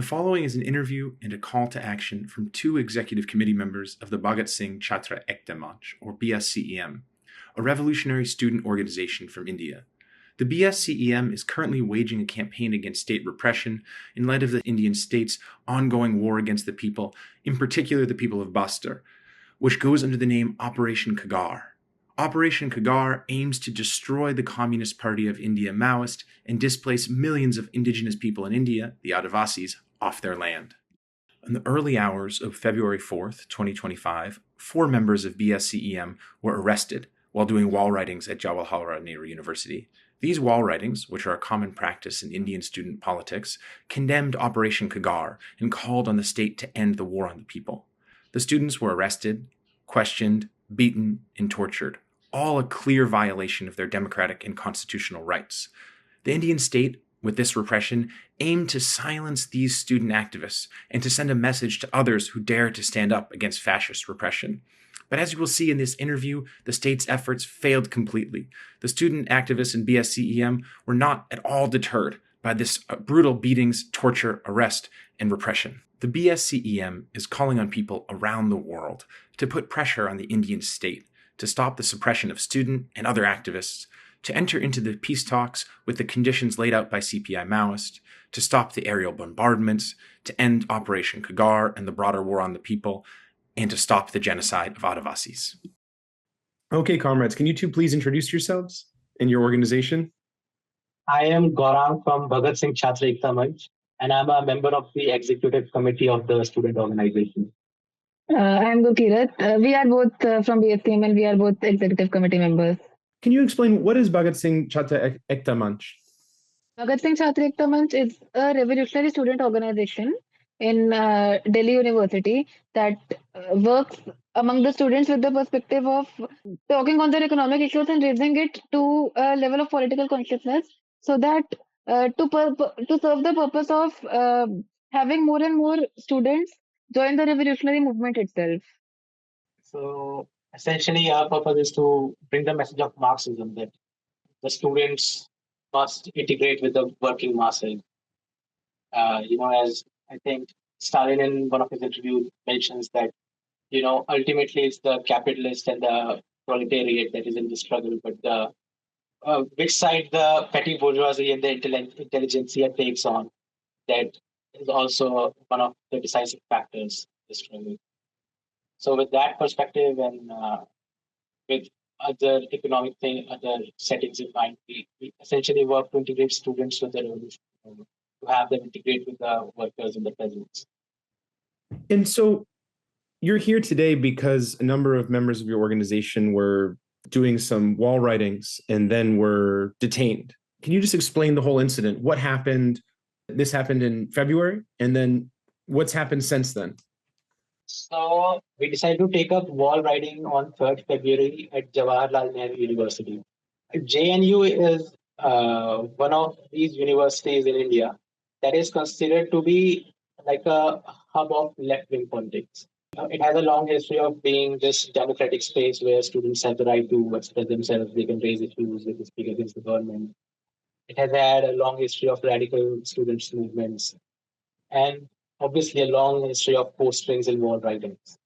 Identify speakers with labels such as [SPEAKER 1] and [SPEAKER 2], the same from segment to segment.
[SPEAKER 1] The following is an interview and a call to action from two executive committee members of the Bhagat Singh Chhatra Ekta Manch, or BSCEM, a revolutionary student organization from India. The BSCEM is currently waging a campaign against state repression in light of the Indian state's ongoing war against the people, in particular the people of Bastar, which goes under the name Operation Kagaar. Operation Kagaar aims to destroy the Communist Party of India Maoist and displace millions of indigenous people in India, the Adivasis, off their land. In the early hours of February 4th, 2025, 4 members of BSCEM were arrested while doing wall writings at Jawaharlal Nehru University. These wall writings, which are a common practice in Indian student politics, condemned Operation Kagaar and called on the state to end the war on the people. The students were arrested, questioned, beaten, and tortured, all a clear violation of their democratic and constitutional rights. The Indian state, with this repression, aimed to silence these student activists and to send a message to others who dare to stand up against fascist repression. But as you will see in this interview, the state's efforts failed completely. The student activists in BSCEM were not at all deterred by this brutal beatings, torture, arrest, and repression. The BSCEM is calling on people around the world to put pressure on the Indian state to stop the suppression of student and other activists, to enter into the peace talks with the conditions laid out by CPI Maoist, to stop the aerial bombardments, to end Operation Kagaar and the broader war on the people, and to stop the genocide of Adivasis. Okay, comrades, can you two please introduce yourselves and your organization?
[SPEAKER 2] I am Gaurang from Bhagat Singh Chhatra Ekta Manch, and I'm a member of the executive committee of the student organization.
[SPEAKER 3] I'm Gukirat. We are both from BSCM and we are both executive committee members.
[SPEAKER 1] Can you explain what is Bhagat Singh Chhatra Ekta Manch?
[SPEAKER 3] Bhagat Singh Chhatra Ekta Manch is a revolutionary student organization in Delhi University that works among the students with the perspective of talking on their economic issues and raising it to a level of political consciousness, so that to serve the purpose of having more and more students join the revolutionary movement itself.
[SPEAKER 2] So essentially, our purpose is to bring the message of Marxism that the students must integrate with the working masses. As I think Stalin in one of his interviews mentions that, ultimately it's the capitalist and the proletariat that is in the struggle, but the which side the petty bourgeoisie and the intelligentsia takes on, that is also one of the decisive factors in the struggle. So with that perspective and with other other settings in mind, we essentially work to integrate students with the revolution, to have them integrate with the workers and the peasants.
[SPEAKER 1] And so you're here today because a number of members of your organization were doing some wall writings and then were detained. Can you just explain the whole incident? What happened? This happened in February, and then what's happened since then?
[SPEAKER 2] So we decided to take up wall writing on 3rd February at Jawaharlal Nehru University. JNU is one of these universities in India that is considered to be like a hub of left-wing politics. It has a long history of being this democratic space where students have the right to express themselves, they can raise issues, they can speak against the government. It has had a long history of radical students' movements, and obviously a long history of postings and wall writings.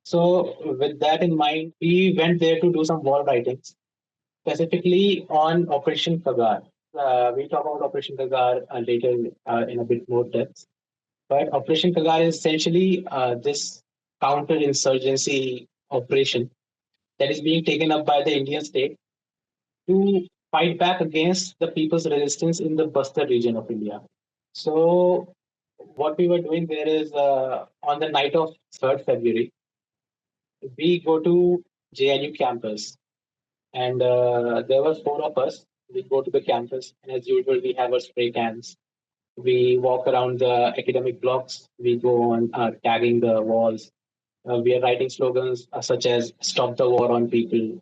[SPEAKER 2] So with that in mind, we went there to do some wall writings, specifically on Operation Kagaar. We'll talk about Operation Kagaar later in a bit more depth. But Operation Kagaar is essentially this counter-insurgency operation that is being taken up by the Indian state to fight back against the people's resistance in the Bastar region of India. So what we were doing there is on the night of 3rd February, we go to JNU campus, and there were 4 of us. We go to the campus, and as usual, we have our spray cans. We walk around the academic blocks. We go on tagging the walls. We are writing slogans such as "Stop the war on people."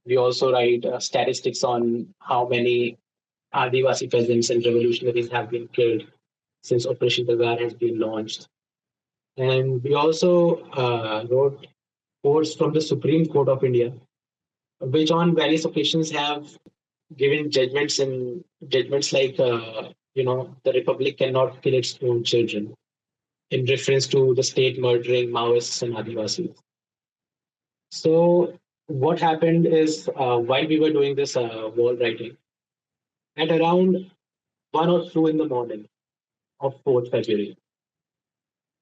[SPEAKER 2] We also write statistics on how many Adivasi peasants and revolutionaries have been killed since Operation Kagaar has been launched. And we also wrote quotes from the Supreme Court of India, which on various occasions have given judgments like the Republic cannot kill its own children, in reference to the state murdering Maoists and Adivasis. So what happened is, while we were doing this wall writing, at around 1 or 2 in the morning of 4th February,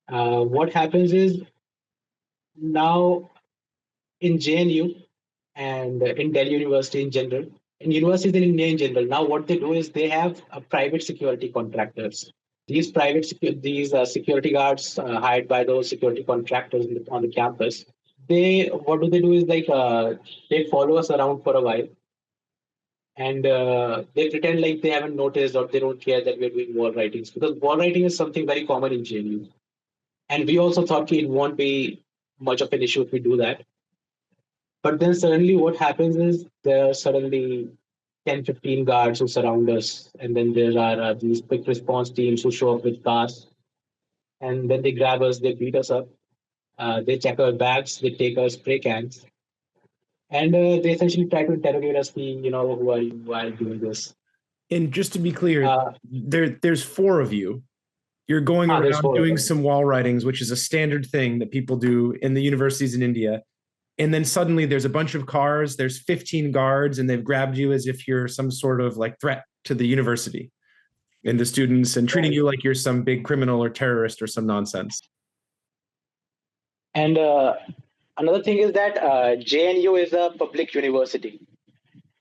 [SPEAKER 2] what happens is, now in JNU and in Delhi University in general, in universities in India in general, now what they do is they have private security contractors. These security guards hired by those security contractors on the campus, they what do they do is like, they follow us around for a while, and they pretend like they haven't noticed or they don't care that we're doing wall writings, because wall writing is something very common in JNU. And we also thought it won't be much of an issue if we do that. But then suddenly what happens is there are suddenly 10, 15 guards who surround us. And then there are these quick response teams who show up with cars. And then they grab us, they beat us up, they check our bags, they take our spray cans. And they essentially try to interrogate us, who are you, why are you doing this?
[SPEAKER 1] And just to be clear,
[SPEAKER 2] Uh,
[SPEAKER 1] there's 4 of you. You're going
[SPEAKER 2] there's
[SPEAKER 1] around
[SPEAKER 2] 4 of
[SPEAKER 1] doing
[SPEAKER 2] us.
[SPEAKER 1] some wall writings, which is a standard thing that people do in the universities in India. And then suddenly there's a bunch of cars, there's 15 guards, and they've grabbed you as if you're some sort of like threat to the university and the students, and treating you like you're some big criminal or terrorist or some nonsense.
[SPEAKER 2] And another thing is that JNU is a public university.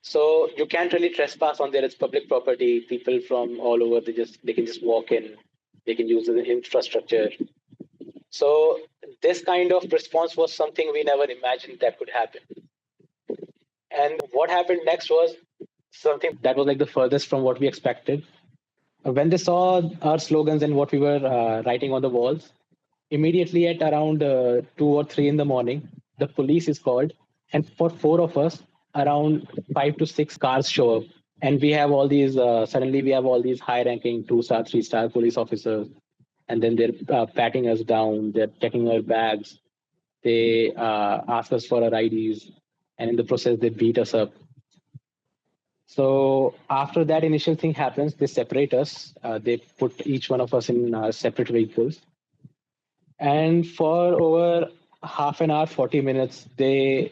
[SPEAKER 2] So you can't really trespass on there. It's public property. People from all over, they can just walk in. They can use the infrastructure. So this kind of response was something we never imagined that could happen. And what happened next was something that was like the furthest from what we expected. When they saw our slogans and what we were writing on the walls, immediately at around 2 or 3 in the morning, the police is called, and for 4 of us, around 5 to 6 cars show up, and we have all these. Suddenly, we have all these high-ranking 2-star, 3-star police officers, and then they're patting us down. They're checking our bags. They ask us for our IDs, and in the process, they beat us up. So after that initial thing happens, they separate us. They put each one of us in separate vehicles. And for over half an hour, 40 minutes, they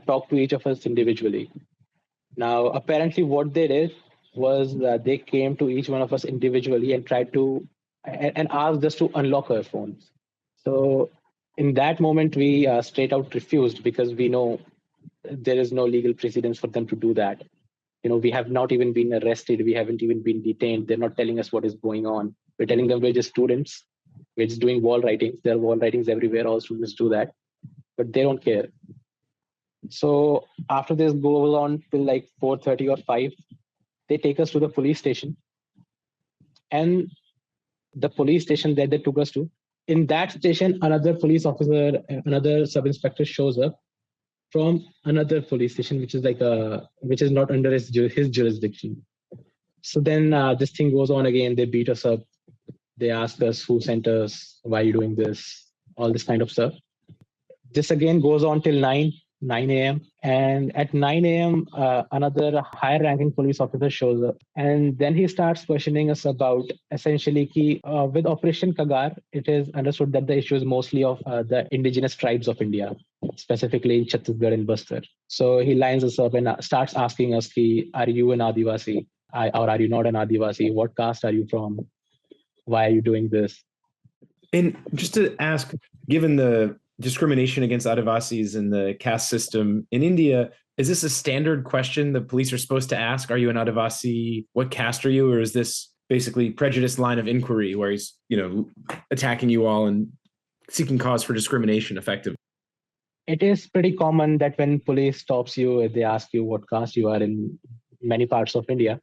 [SPEAKER 2] talk to each of us individually. Now, apparently, what they did was that they came to each one of us individually and tried to and asked us to unlock our phones. So, in that moment, we straight out refused, because we know there is no legal precedence for them to do that. We have not even been arrested. We haven't even been detained. They're not telling us what is going on. We're telling them we're just students. We're just doing wall writings. There are wall writings everywhere. All students do that, but they don't care. So after this goes on till like 4:30 or 5, they take us to the police station. And the police station that they took us to, in that station, another police officer, another sub-inspector shows up from another police station, which is not under his jurisdiction. So then this thing goes on again. They beat us up. They ask us who sent us, why are you doing this, all this kind of stuff. This again goes on till 9 a.m. And at 9 a.m., another higher ranking police officer shows up. And then he starts questioning us about essentially with Operation Kagaar, it is understood that the issue is mostly of the indigenous tribes of India, specifically in Chhattisgarh and Bastar. So he lines us up and starts asking us, are you an Adivasi? Or are you not an Adivasi? What caste are you from? Why are you doing this?
[SPEAKER 1] And just to ask, given the discrimination against Adivasis and the caste system in India, is this a standard question the police are supposed to ask? Are you an Adivasi? What caste are you? Or is this basically prejudiced line of inquiry where he's, attacking you all and seeking cause for discrimination effectively?
[SPEAKER 2] It is pretty common that when police stops you, they ask you what caste you are in many parts of India.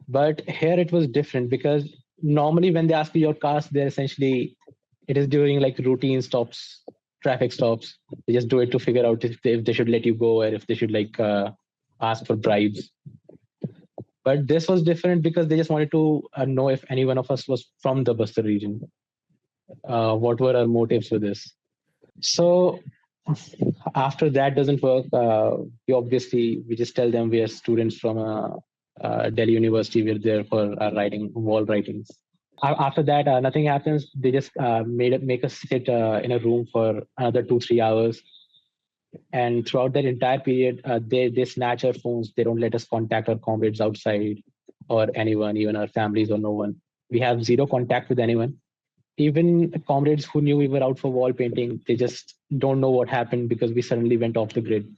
[SPEAKER 2] But here it was different, because normally when they ask you your caste, it is during like routine stops, traffic stops. They just do it to figure out if they should let you go, or if they should ask for bribes. But this was different because they just wanted to know if any one of us was from the Bastar region. What were our motives for this? So after that doesn't work, we just tell them we are students from a Delhi University. We're there for writing wall writings. After that, nothing happens. They just make us sit in a room for another 2-3 hours. And throughout that entire period, they snatch our phones. They don't let us contact our comrades outside or anyone, even our families or no one. We have zero contact with anyone. Even comrades who knew we were out for wall painting, they just don't know what happened because we suddenly went off the grid.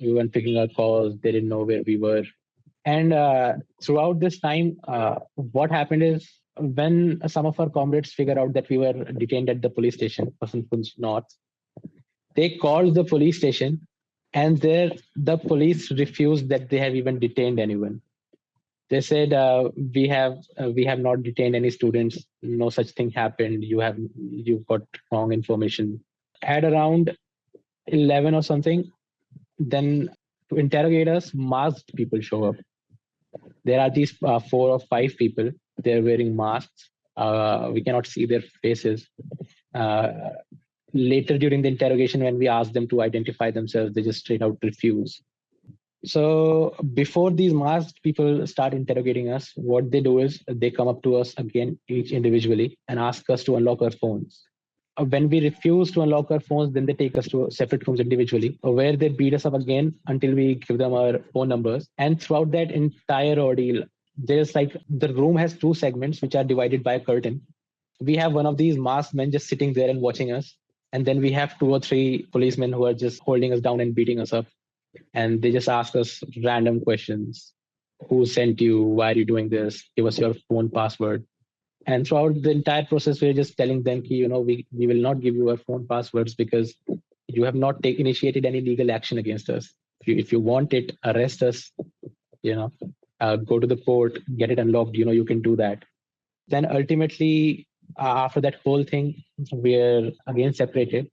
[SPEAKER 2] We weren't picking our calls. They didn't know where we were. And throughout this time, what happened is when some of our comrades figured out that we were detained at the police station, Vasantkunj North, they called the police station, and there the police refused that they have even detained anyone. They said we have not detained any students. No such thing happened. You've got wrong information. At around 11 or something, then to interrogate us, masked people show up. There are these 4 or 5 people. They're wearing masks. We cannot see their faces. Later during the interrogation, when we ask them to identify themselves, they just straight out refuse. So before these masked people start interrogating us, what they do is they come up to us again, each individually, and ask us to unlock our phones. When we refuse to unlock our phones, then they take us to separate rooms individually, where they beat us up again until we give them our phone numbers. And throughout that entire ordeal, there's like the room has 2 segments which are divided by a curtain. We have one of these masked men just sitting there and watching us. And then we have 2 or 3 policemen who are just holding us down and beating us up. And they just ask us random questions. Who sent you? Why are you doing this? Give us your phone password. And throughout the entire process, we're just telling them, we will not give you our phone passwords because you have not initiated any legal action against us. If you want it, arrest us, go to the court, get it unlocked, you can do that. Then ultimately, after that whole thing, we're again separated.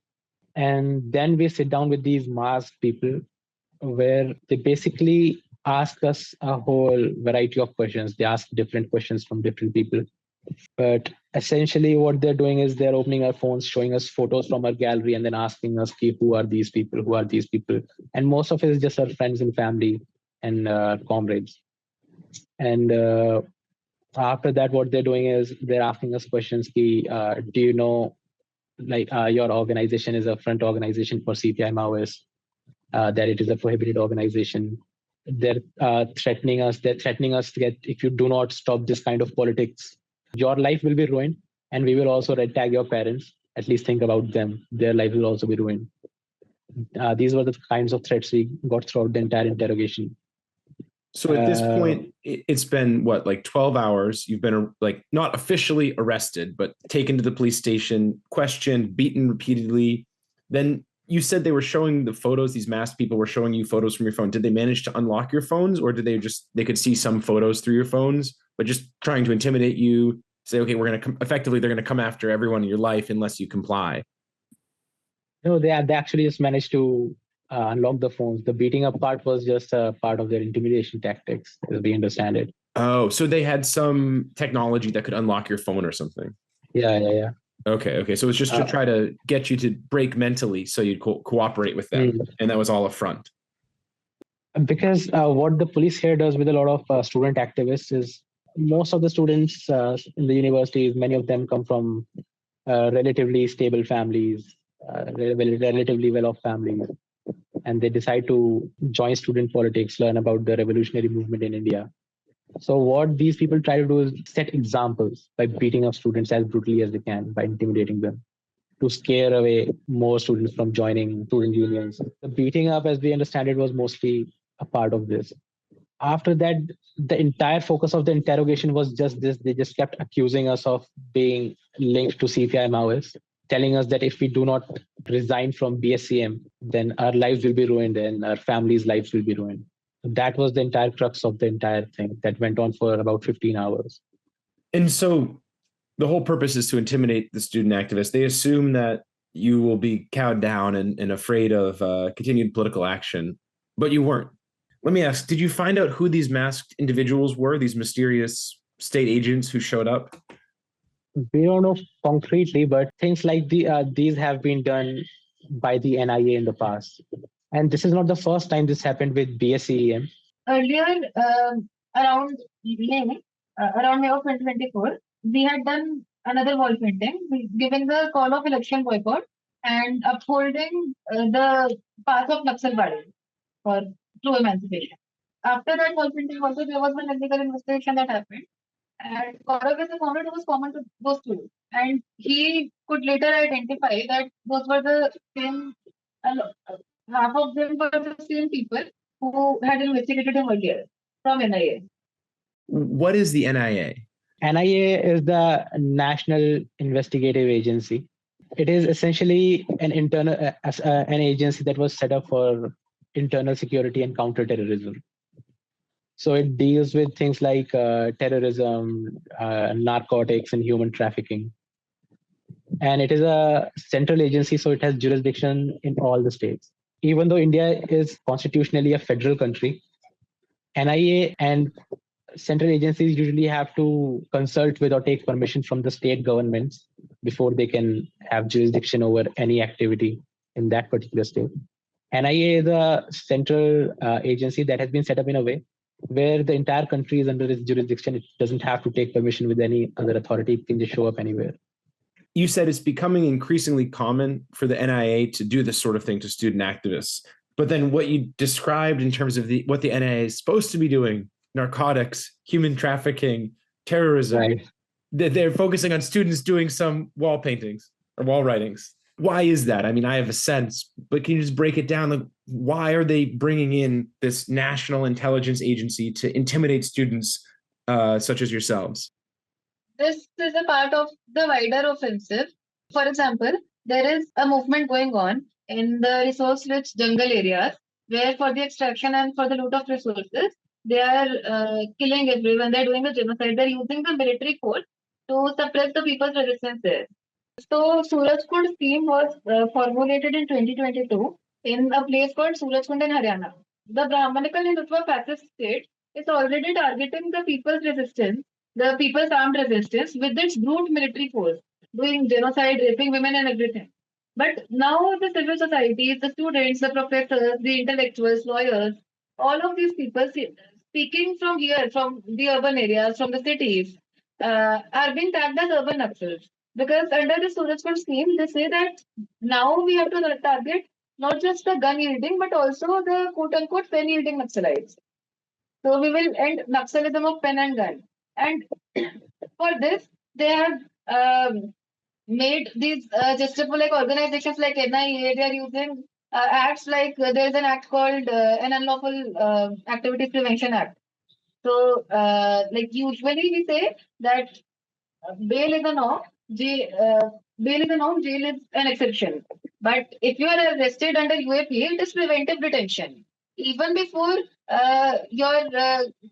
[SPEAKER 2] And then we sit down with these masked people where they basically ask us a whole variety of questions. They ask different questions from different people. But essentially what they're doing is they're opening our phones, showing us photos from our gallery, and then asking us, who are these people? Who are these people? And most of it is just our friends and family and comrades. And after that, what they're doing is they're asking us questions. Do you know, your organization is a front organization for CPI Maoist, that it is a prohibited organization. They're threatening us. They're threatening us that if you do not stop this kind of politics, your life will be ruined, and we will also red tag your parents. At least think about them. Their life will also be ruined. These were the kinds of threats we got throughout the entire interrogation.
[SPEAKER 1] So at this point, it's been what, like 12 hours? You've been not officially arrested, but taken to the police station, questioned, beaten repeatedly. Then you said they were showing the photos. These masked people were showing you photos from your phone. Did they manage to unlock your phones, or did they could see some photos through your phones, but just trying to intimidate you, say, okay, they're going to come after everyone in your life unless you comply?
[SPEAKER 2] No, they actually just managed to unlock the phones. The beating up part was just a part of their intimidation tactics, as we understand it.
[SPEAKER 1] Oh, so they had some technology that could unlock your phone or something.
[SPEAKER 2] Yeah.
[SPEAKER 1] Okay. So it's just to try to get you to break mentally so you'd cooperate with them. And that was all a front.
[SPEAKER 2] Because what the police here does with a lot of student activists is most of the students in the universities, many of them come from relatively stable families, relatively well-off families. And they decide to join student politics, learn about the revolutionary movement in India. So what these people try to do is set examples by beating up students as brutally as they can, by intimidating them, to scare away more students from joining student unions. The beating up, as we understand it, was mostly a part of this. After that, the entire focus of the interrogation was just this. They just kept accusing us of being linked to CPI Maoists, telling us that if we do not resign from BSCM, then our lives will be ruined and our families' lives will be ruined. That was the entire crux of the entire thing that went on for about 15 hours.
[SPEAKER 1] And so the whole purpose is to intimidate the student activists. They assume that you will be cowed down and afraid of continued political action, but you weren't. Let me ask, did you find out who these masked individuals were, these mysterious state agents who showed up?
[SPEAKER 2] We don't know concretely, but things like these have been done by the NIA in the past. And this is not the first time this happened with BSCEM.
[SPEAKER 3] Earlier, around May of 2024, we had done another wall painting, giving the call of election boycott and upholding the path of Naxalbari for true emancipation. After that wall painting, also there was one ethical investigation that happened, and Gaurav is a founder who was common to those two, and he could later identify that those were the same. Uh, Half of them were the same people who had investigated him earlier from NIA.
[SPEAKER 1] What is the NIA?
[SPEAKER 2] NIA is the National Investigative Agency. It is essentially an an agency that was set up for internal security and counterterrorism. So it deals with things like terrorism, narcotics, and human trafficking. And it is a central agency, so it has jurisdiction in all the states. Even though India is constitutionally a federal country, NIA and central agencies usually have to consult with or take permission from the state governments before they can have jurisdiction over any activity in that particular state. NIA is a central agency that has been set up in a way where the entire country is under its jurisdiction. It doesn't have to take permission with any other authority. It can just show up anywhere.
[SPEAKER 1] You said it's becoming increasingly common for the NIA to do this sort of thing to student activists. But then what you described in terms of what the NIA is supposed to be doing, narcotics, human trafficking, terrorism,
[SPEAKER 2] Right.
[SPEAKER 1] They're focusing on students doing some wall paintings or wall writings. Why is that? I mean, I have a sense, but can you just break it down? Like, why are they bringing in this national intelligence agency to intimidate students such as yourselves?
[SPEAKER 3] This is a part of the wider offensive. For example, there is a movement going on in the resource-rich jungle areas where for the extraction and for the loot of resources, they are killing everyone. They're doing a genocide. They're using the military force to suppress the people's resistance there. So Surajkund scheme was formulated in 2022 in a place called Surajkund in Haryana. The Brahminical Hindutva fascist state is already targeting the people's resistance, the people's armed resistance with its brute military force, doing genocide, raping women and everything. But now the civil societies, the students, the professors, the intellectuals, lawyers, all of these people speaking from here, from the urban areas, from the cities, are being tagged as urban Naxals. Because under the Surajkund scheme, they say that now we have to target not just the gun yielding, but also the quote unquote pen yielding Naxalites. So we will end Naxalism of pen and gun. And for this, they have made these like organizations like NIA, they are using acts like there's an act called an Unlawful Activities Prevention Act. So, like usually we say that bail is a norm, bail is a norm, jail is an exception. But if you are arrested under UAPA, it is preventive detention. Even before your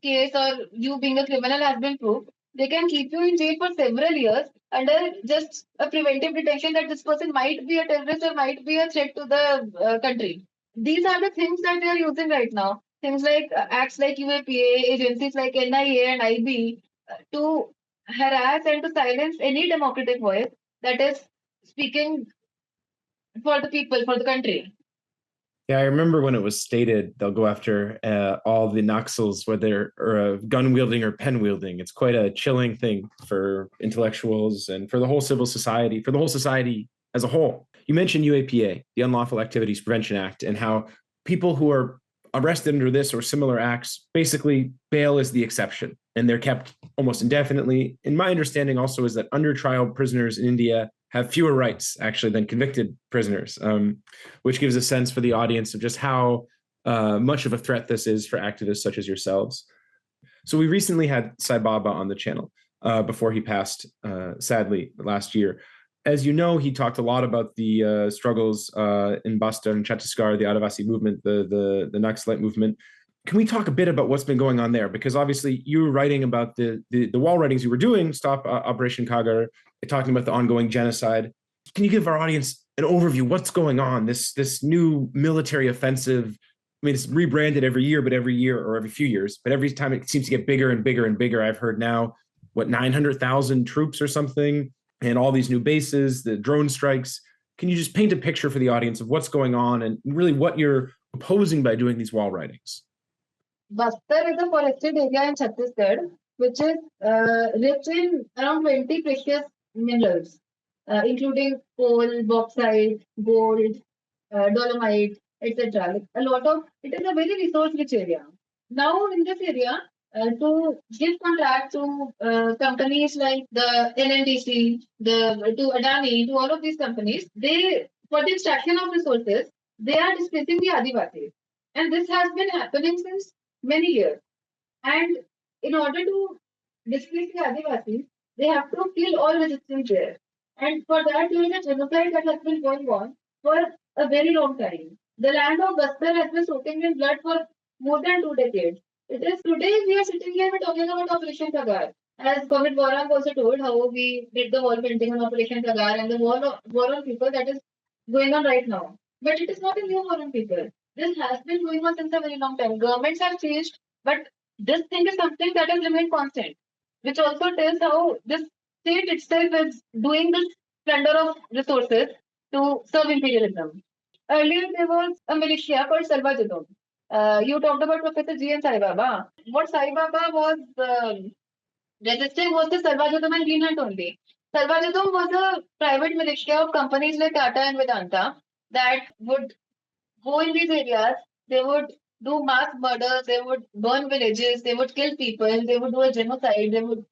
[SPEAKER 3] case or you being a criminal has been proved, they can keep you in jail for several years under just a preventive detention that this person might be a terrorist or might be a threat to the country. These are the things that they are using right now. Things like acts like UAPA, agencies like NIA and IB to harass and to silence any democratic voice that is speaking for the people, for the country.
[SPEAKER 1] Yeah, I remember when it was stated they'll go after all the Naxals, whether gun wielding or pen wielding. It's quite a chilling thing for intellectuals and for the whole civil society, for the whole society as a whole. You mentioned UAPA, the Unlawful Activities Prevention Act, and how people who are arrested under this or similar acts, basically bail is the exception, and they're kept almost indefinitely. And my understanding also is that under trial prisoners in India have fewer rights actually than convicted prisoners, which gives a sense for the audience of just how much of a threat this is for activists such as yourselves. So we recently had Sai Baba on the channel before he passed, sadly, last year. As you know, he talked a lot about the struggles in Bastar and Chhattisgarh, the Adivasi movement, the Naxalite movement. Can we talk a bit about what's been going on there? Because obviously you were writing about the wall writings you were doing, Stop Operation Kagaar, talking about the ongoing genocide. Can you give our audience an overview? What's going on? This new military offensive. I mean, it's rebranded every year, but every year or every few years, but every time it seems to get bigger and bigger and bigger. I've heard now, 900,000 troops or something, and all these new bases, the drone strikes. Can you just paint a picture for the audience of what's going on and really what you're opposing by doing these wall writings?
[SPEAKER 3] Bastar is a forested area in Chhattisgarh, which is rich in around 20 precious minerals, including coal, bauxite, gold, dolomite, etc. Like a lot of it is a very resource-rich area. Now, in this area, to give contract to companies like the NNDC, the to Adani, to all of these companies, they for the extraction of resources, they are displacing the Adivasis, and this has been happening since many years. And in order to displace the Adivasis, they have to kill all resistance there. And for that, there is a genocide that has been going on for a very long time. The land of Bastar has been soaking in blood for more than 2 decades. It is today we are sitting here and talking about Operation Kagaar. As Covid Warang also told, how we did the wall painting on Operation Kagaar and the war on people that is going on right now. But it is not a new war on people. This has been going on since a very long time. Governments have changed, but this thing is something that has remained constant, which also tells how this state itself is doing this plunder of resources to serve imperialism. Earlier, there was a militia called Sarvajadom. You talked about Professor G. N. Sai Baba. What Sai Baba was resisting was the Sarvajadom and Green Hunt only. Sarvajadom was a private militia of companies like Tata and Vedanta that would go in these areas, they would do mass murders, they would burn villages, they would kill people, they would do a genocide, they would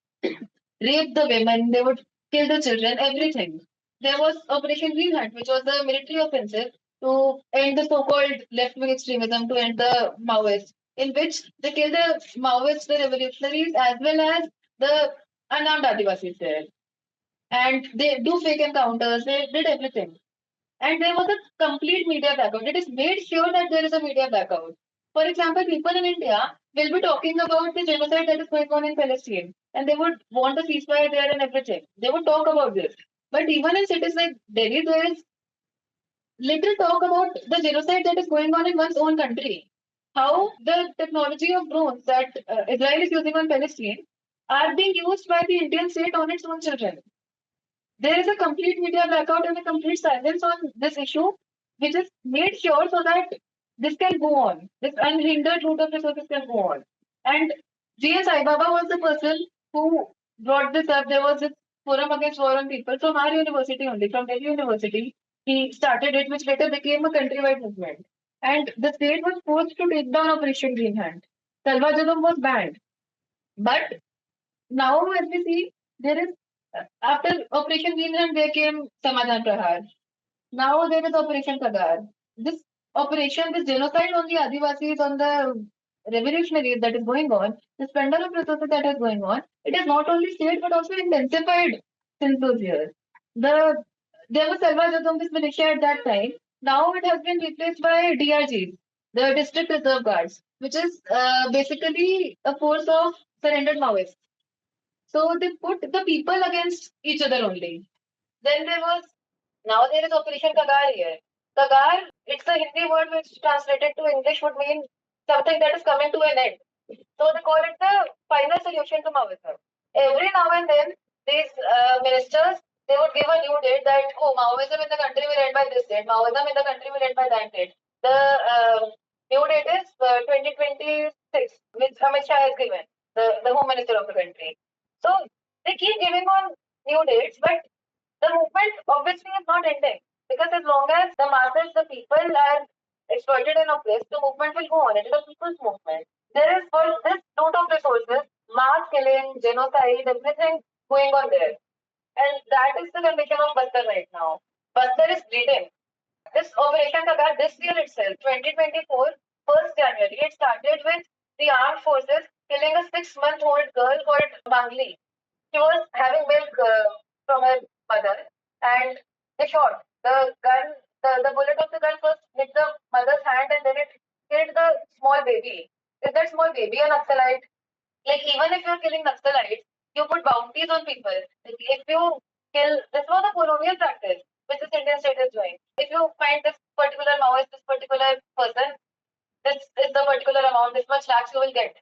[SPEAKER 3] rape the women, they would kill the children, everything. There was Operation Green Hunt, which was the military offensive to end the so-called left-wing extremism, to end the Maoists, in which they killed the Maoists, the revolutionaries, as well as the unarmed Adivasis there. And they do fake encounters, they did everything. And there was a complete media blackout. It is made sure that there is a media blackout. For example, people in India will be talking about the genocide that is going on in Palestine, and they would want a ceasefire there and everything. They would talk about this. But even in cities like Delhi, there is little talk about the genocide that is going on in one's own country. How the technology of drones that Israel is using on Palestine are being used by the Indian state on its own children. There is a complete media blackout and a complete silence on this issue, which is made sure so that this can go on. This unhindered route of resources can go on. And G.S. Sai Baba was the person who brought this up. There was this forum against war on people from our university only, from Delhi University. He started it, which later became a countrywide movement. And the state was forced to take down Operation Green Hand. Salvajadom was banned. But now, as we see, there is after Operation Greenland, there came Samadhan Prahar. Now there is Operation Kagaar. This operation, this genocide on the Adivasis, on the revolutionaries that is going on, the splendor of resources that is going on, it is not only stayed but also intensified since those years. The there was Salvajadom, this militia at that time. Now it has been replaced by DRGs, the District Reserve Guards, which is basically a force of surrendered Maoists. So they put the people against each other only. Then there was now there is Operation Kagaar here. Kagaar, it's a Hindi word which translated to English would mean something that is coming to an end. So they call it the final solution to Maoism. Every now and then, these ministers they would give a new date that Maoism in the country will end by this date. Maoism in the country will end by that date. The new date is 2026, which Amit Shah has given, the Home Minister of the country. So they keep giving on new dates, but the movement obviously is not ending because as long as the masses, the people are exploited and oppressed, the movement will go on. It is a people's movement. There is for this loot of resources, mass killing, genocide, everything going on there. And that is the condition of Bastar right now. Bastar is bleeding. This Operation Kagaar this year itself, 2024, 1st January, it started with the armed forces killing a 6-month-old girl called Mangli. She was having milk from her mother, and they shot. The bullet of the gun first hit the mother's hand, and then it killed the small baby. Is that small baby a Naxalite? Like, even if you're killing Naxalites, you put bounties on people. Like, if you kill, this was a colonial practice, which this Indian state is doing. If you find this particular Maoist, this particular person, this is the particular amount, this much lakhs you will get.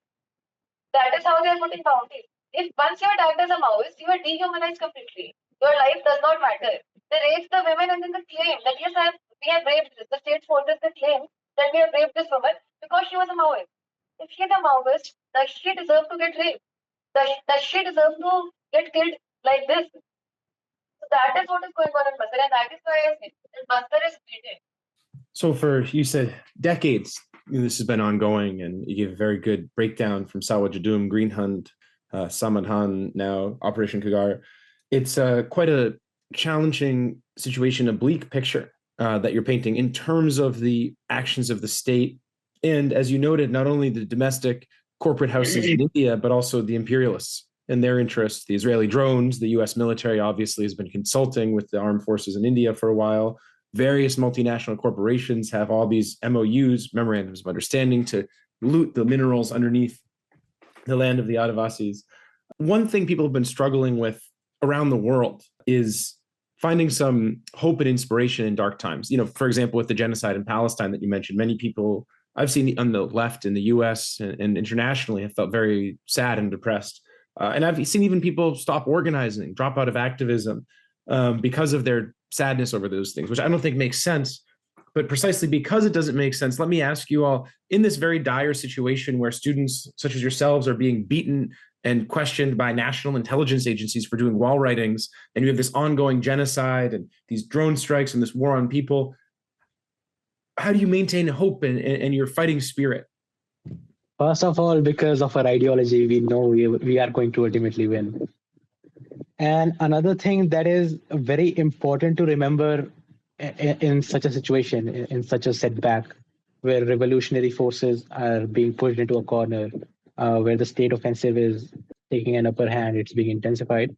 [SPEAKER 3] That is how they are putting bounties. If once you are tagged as a Maoist, you are dehumanized completely. Your life does not matter. They rape the women and then they claim that yes, we have raped this. The state forces the claim that we have raped this woman because she was a Maoist. if he's a Maoist, does he deserve to get raped? Does she deserve to get killed like this? So that is what is going on in Bastar, and that is why I say that Bastar is bleeding.
[SPEAKER 1] So for, you said, decades, this has been ongoing, and you gave a very good breakdown from Sawa Jadum, Green Hunt, Samadhan, now Operation Kagaar. It's quite a challenging situation, a bleak picture that you're painting in terms of the actions of the state. And as you noted, not only the domestic corporate houses in India, but also the imperialists and their interests, the Israeli drones. The US military obviously has been consulting with the armed forces in India for a while. Various multinational corporations have all these MOUs, memorandums of understanding, to loot the minerals underneath the land of the Adivasis. One thing people have been struggling with around the world is finding some hope and inspiration in dark times. For example, with the genocide in Palestine that you mentioned, many people I've seen on the left in the US and internationally have felt very sad and depressed. And I've seen even people stop organizing, drop out of activism because of their sadness over those things, which I don't think makes sense. But precisely because it doesn't make sense, let me ask you all, in this very dire situation where students such as yourselves are being beaten and questioned by national intelligence agencies for doing wall writings, and you have this ongoing genocide and these drone strikes and this war on people, how do you maintain hope and your fighting spirit?
[SPEAKER 2] First of all, because of our ideology, we know we are going to ultimately win. And another thing that is very important to remember in such a situation, in such a setback, where revolutionary forces are being pushed into a corner, where the state offensive is taking an upper hand, it's being intensified,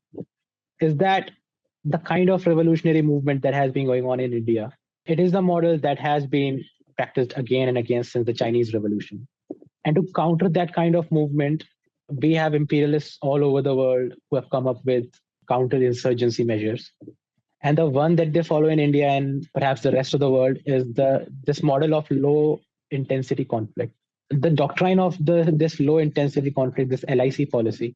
[SPEAKER 2] is that the kind of revolutionary movement that has been going on in India, it is the model that has been practiced again and again since the Chinese Revolution. And to counter that kind of movement, we have imperialists all over the world who have come up with counterinsurgency measures. And the one that they follow in India and perhaps the rest of the world is this model of low intensity conflict. The doctrine of this low intensity conflict, this LIC policy,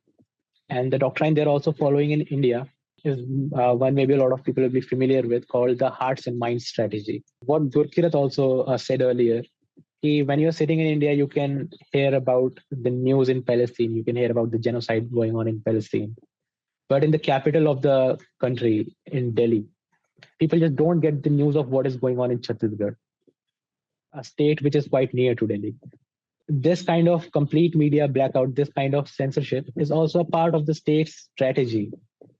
[SPEAKER 2] and the doctrine they're also following in India is one maybe a lot of people will be familiar with, called the hearts and minds strategy. What Gurkirat also said earlier, when you're sitting in India, you can hear about the news in Palestine, you can hear about the genocide going on in Palestine. But in the capital of the country, in Delhi, people just don't get the news of what is going on in Chhattisgarh, a state which is quite near to Delhi. This kind of complete media blackout, this kind of censorship is also a part of the state's strategy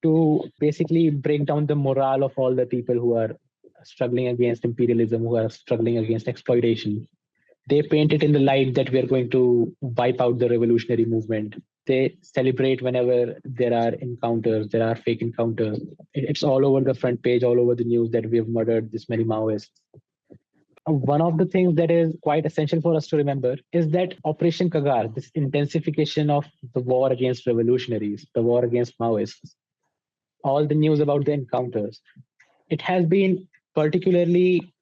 [SPEAKER 2] to basically break down the morale of all the people who are struggling against imperialism, who are struggling against exploitation. They paint it in the light that we are going to wipe out the revolutionary movement. They celebrate whenever there are encounters, there are fake encounters. It's all over the front page, all over the news that we have murdered this many Maoists. One of the things that is quite essential for us to remember is that Operation Kagaar, this intensification of the war against revolutionaries, the war against Maoists, all the news about the encounters, it has been particularly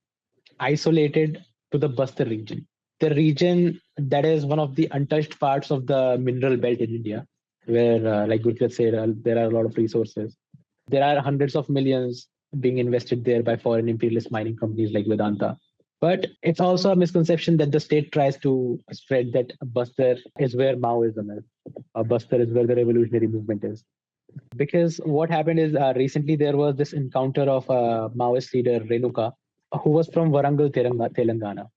[SPEAKER 2] isolated to the Bastar region, the region that is one of the untouched parts of the mineral belt in India, where, like Gurpreet said, there are a lot of resources. There are hundreds of millions being invested there by foreign imperialist mining companies like Vedanta. But it's also a misconception that the state tries to spread that Bastar is where Maoism is, or Bastar is where the revolutionary movement is. Because what happened is recently there was this encounter of a Maoist leader, Renuka, who was from Warangal, Telangana.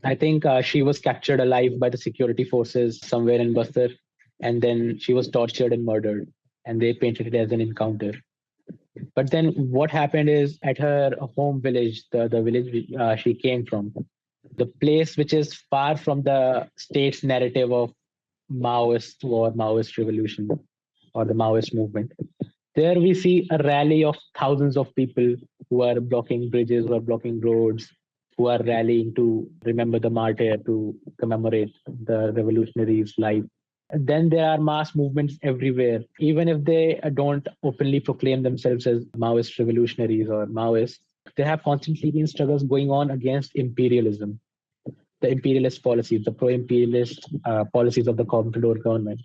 [SPEAKER 2] I think she was captured alive by the security forces somewhere in Bastar, and then she was tortured and murdered, and they painted it as an encounter. But then what happened is at her home village, the village she came from, the place which is far from the state's narrative of Maoist war, Maoist revolution, or the Maoist movement. There we see a rally of thousands of people who are blocking bridges, who are blocking roads, who are rallying to remember the martyr, to commemorate the revolutionaries' life. Then there are mass movements everywhere, even if they don't openly proclaim themselves as Maoist revolutionaries or Maoists. There have constantly been struggles going on against imperialism, the imperialist policies, the pro-imperialist policies of the comprador government.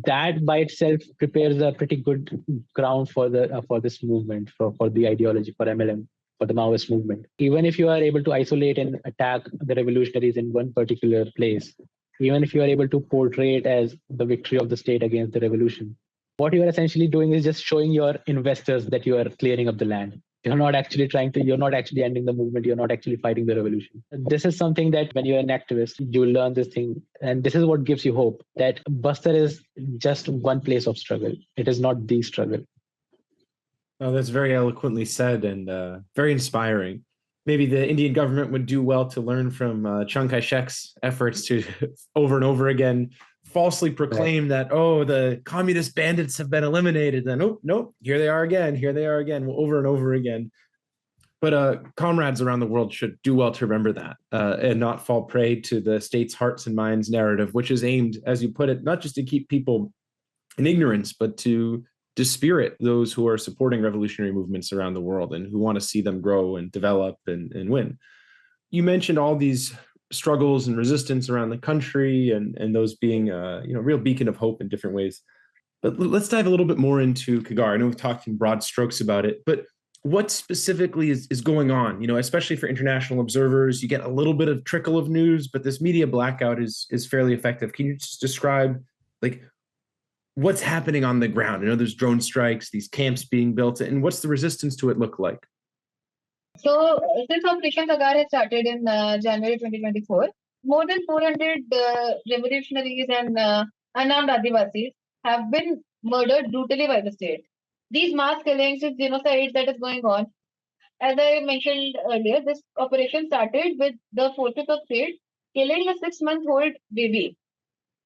[SPEAKER 2] That by itself prepares a pretty good ground for this movement, for the ideology, for MLM, for the Maoist movement. Even if you are able to isolate and attack the revolutionaries in one particular place, even if you are able to portray it as the victory of the state against the revolution. What you are essentially doing is just showing your investors that you are clearing up the land. You're not actually ending the movement. You're not actually fighting the revolution. This is something that when you're an activist, you learn this thing. And this is what gives you hope that Bastar is just one place of struggle. It is not the struggle.
[SPEAKER 1] Oh, that's very eloquently said and very inspiring. Maybe the Indian government would do well to learn from Chiang Kai-shek's efforts to over and over again falsely proclaim that, oh, the communist bandits have been eliminated. Then, oh, nope, here they are again, over and over again. But comrades around the world should do well to remember that and not fall prey to the state's hearts and minds narrative, which is aimed, as you put it, not just to keep people in ignorance, but to dispirit those who are supporting revolutionary movements around the world and who want to see them grow and develop and win. You mentioned all these struggles and resistance around the country and those being a real beacon of hope in different ways. But let's dive a little bit more into Kagaar. I know we've talked in broad strokes about it, but what specifically is going on? Especially for international observers, you get a little bit of trickle of news, but this media blackout is fairly effective. Can you just describe like what's happening on the ground? There's drone strikes, these camps being built, and what's the resistance to it look like?
[SPEAKER 3] So, since Operation Kagaar has started in January 2024, more than 400 revolutionaries and unarmed Adivasis have been murdered brutally by the state. These mass killings, this genocide that is going on, as I mentioned earlier, this operation started with the forces of state killing a 6-month-old baby.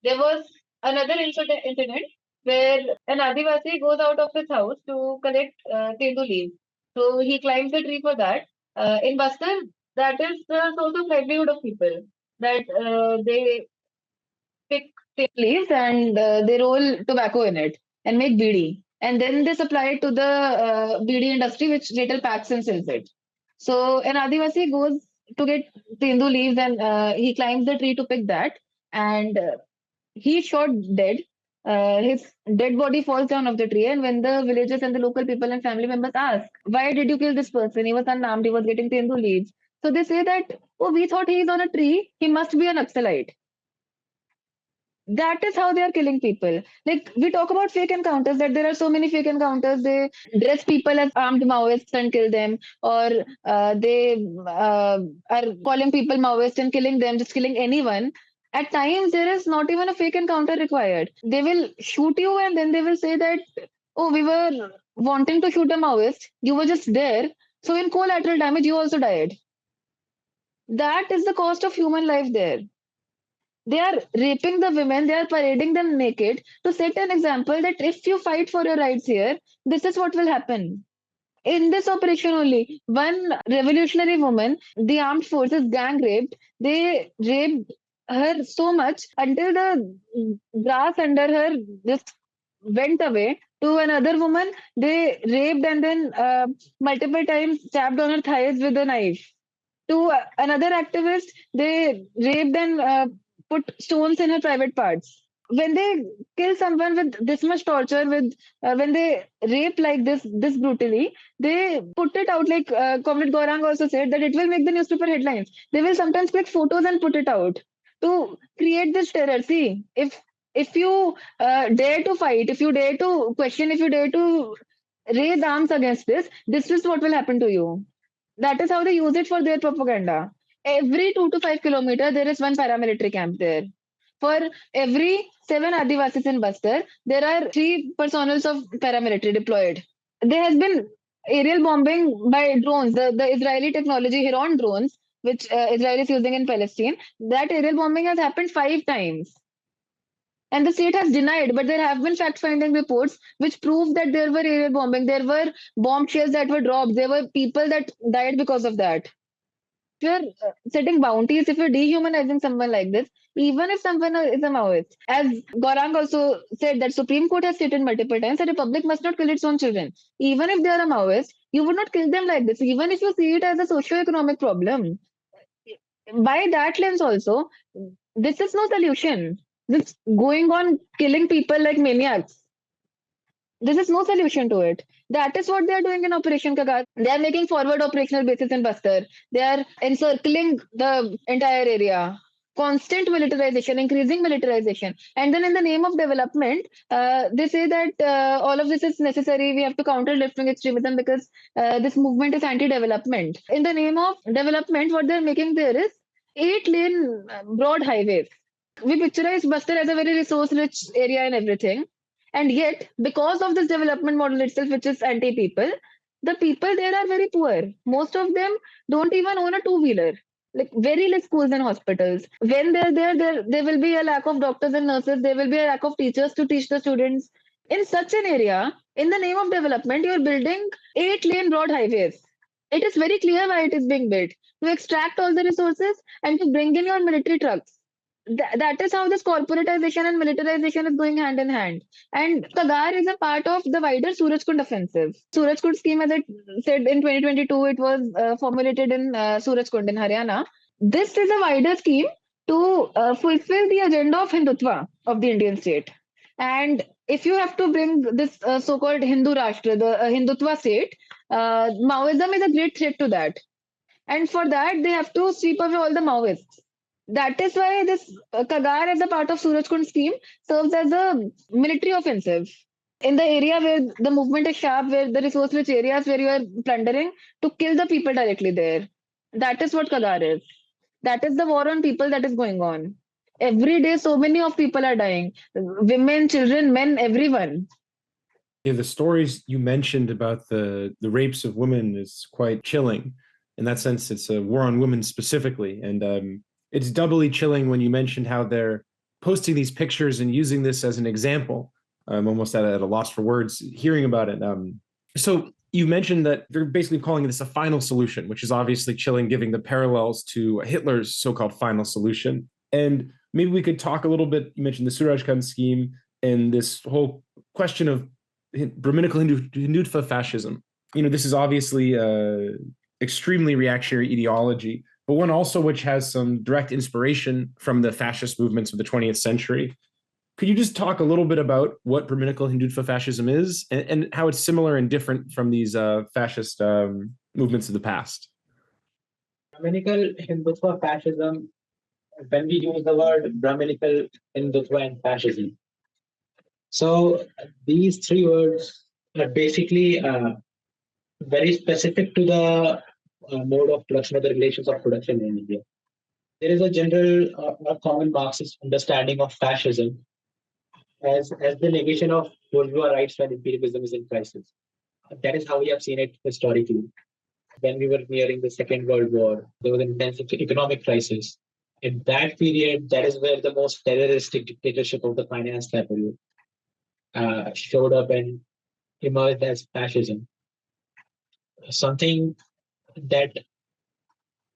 [SPEAKER 3] There was another incident where an Adivasi goes out of his house to collect tendu leaves. So he climbs the tree for that. In Bastar, that is the source of livelihood of people, that they pick leaves and they roll tobacco in it and make bidi. And then they supply it to the bidi industry, which later packs and sells it. So an Adivasi goes to get tendu leaves and he climbs the tree to pick that. And he's shot dead. His dead body falls down off the tree, and when the villagers and the local people and family members ask, "Why did you kill this person? He was unarmed. He was getting tendu leaves." So they say that, "Oh, we thought he's on a tree. He must be an Naxalite." That is how they are killing people. Like we talk about fake encounters, that there are so many fake encounters. They dress people as armed Maoists and kill them, or they are calling people Maoist and killing them, just killing anyone. At times, there is not even a fake encounter required. They will shoot you and then they will say that, "Oh, we were wanting to shoot a Maoist. You were just there. So, in collateral damage, you also died." That is the cost of human life there. They are raping the women, they are parading them naked to set an example that if you fight for your rights here, this is what will happen. In this operation only, one revolutionary woman, the armed forces gang raped, they raped her so much until the grass under her just went away. To another woman, they raped and then multiple times stabbed on her thighs with a knife. To another activist, they raped and put stones in her private parts. When they kill someone with this much torture, when they rape like this brutally, they put it out like Comrade Gaurang also said that it will make the newspaper headlines. They will sometimes click photos and put it out to create this terror. See, if you dare to fight, if you dare to question, if you dare to raise arms against this is what will happen to you. That is how they use it for their propaganda. Every 2 to 5 kilometers, there is one paramilitary camp there. For every 7 Adivasis in Bastar, there are 3 personnels of paramilitary deployed. There has been aerial bombing by drones, the Israeli technology Heron drones, which Israel is using in Palestine. That aerial bombing has happened 5 times. And the state has denied, but there have been fact-finding reports which prove that there were aerial bombing, there were bomb shells that were dropped, there were people that died because of that. If you're setting bounties, if you're dehumanizing someone like this, even if someone is a Maoist, as Gaurang also said that Supreme Court has stated multiple times that the public must not kill its own children. Even if they are a Maoist, you would not kill them like this. Even if you see it as a socio-economic problem, by that lens also, this is no solution. This going on killing people like maniacs. This is no solution to it. That is what they are doing in Operation Kagaar. They are making forward operational bases in Bastar. They are encircling the entire area. constant militarization, increasing militarization. And then in the name of development, they say that all of this is necessary. We have to counter left-wing extremism because this movement is anti-development. In the name of development, what they're making there is 8-lane broad highways. We picturize Bastar as a very resource-rich area and everything. And yet, because of this development model itself, which is anti-people, the people there are very poor. Most of them don't even own a two-wheeler, like very less schools and hospitals. When they're there will be a lack of doctors and nurses. There will be a lack of teachers to teach the students. In such an area, in the name of development, you're building 8-lane broad highways. It is very clear why it is being built to extract all the resources and to bring in your military trucks. That is how this corporatization and militarization is going hand in hand. And Kagaar is a part of the wider Surajkund offensive. Surajkund scheme, as I said in 2022, it was formulated in Surajkund in Haryana. This is a wider scheme to fulfill the agenda of Hindutva of the Indian state. And if you have to bring this so-called Hindu Rashtra, the Hindutva state, Maoism is a great threat to that. And for that, they have to sweep away all the Maoists. That is why this Kagaar, as a part of Surajkund scheme, serves as a military offensive in the area where the movement is sharp, where the resource-rich areas where you are plundering, to kill the people directly there. That is what Kagaar is. That is the war on people that is going on. Every day, so many of people are dying. Women, children, men, everyone.
[SPEAKER 4] Yeah, the stories you mentioned about the rapes of women is quite chilling. In that sense, it's a war on women specifically. And it's doubly chilling when you mentioned how they're posting these pictures and using this as an example. I'm almost at a loss for words hearing about it. So you mentioned that they're basically calling this a final solution, which is obviously chilling, giving the parallels to Hitler's so-called final solution. And maybe we could talk a little bit, you mentioned the Surajkund scheme and this whole question of Brahminical Hindutva fascism. This is obviously extremely reactionary ideology, but one also which has some direct inspiration from the fascist movements of the 20th century. Could you just talk a little bit about what Brahminical Hindutva fascism is and how it's similar and different from these fascist movements of the past?
[SPEAKER 2] Brahminical Hindutva fascism, when we use the word Brahminical Hindutva and fascism, so these three words are basically very specific to the mode of production or the relations of production in India. There is a general or common Marxist understanding of fascism as the negation of bourgeois rights when imperialism is in crisis. That is how we have seen it historically. When we were nearing the Second World War, there was an intense economic crisis. In that period, that is where the most terroristic dictatorship of the finance capital showed up and emerged as fascism. Something that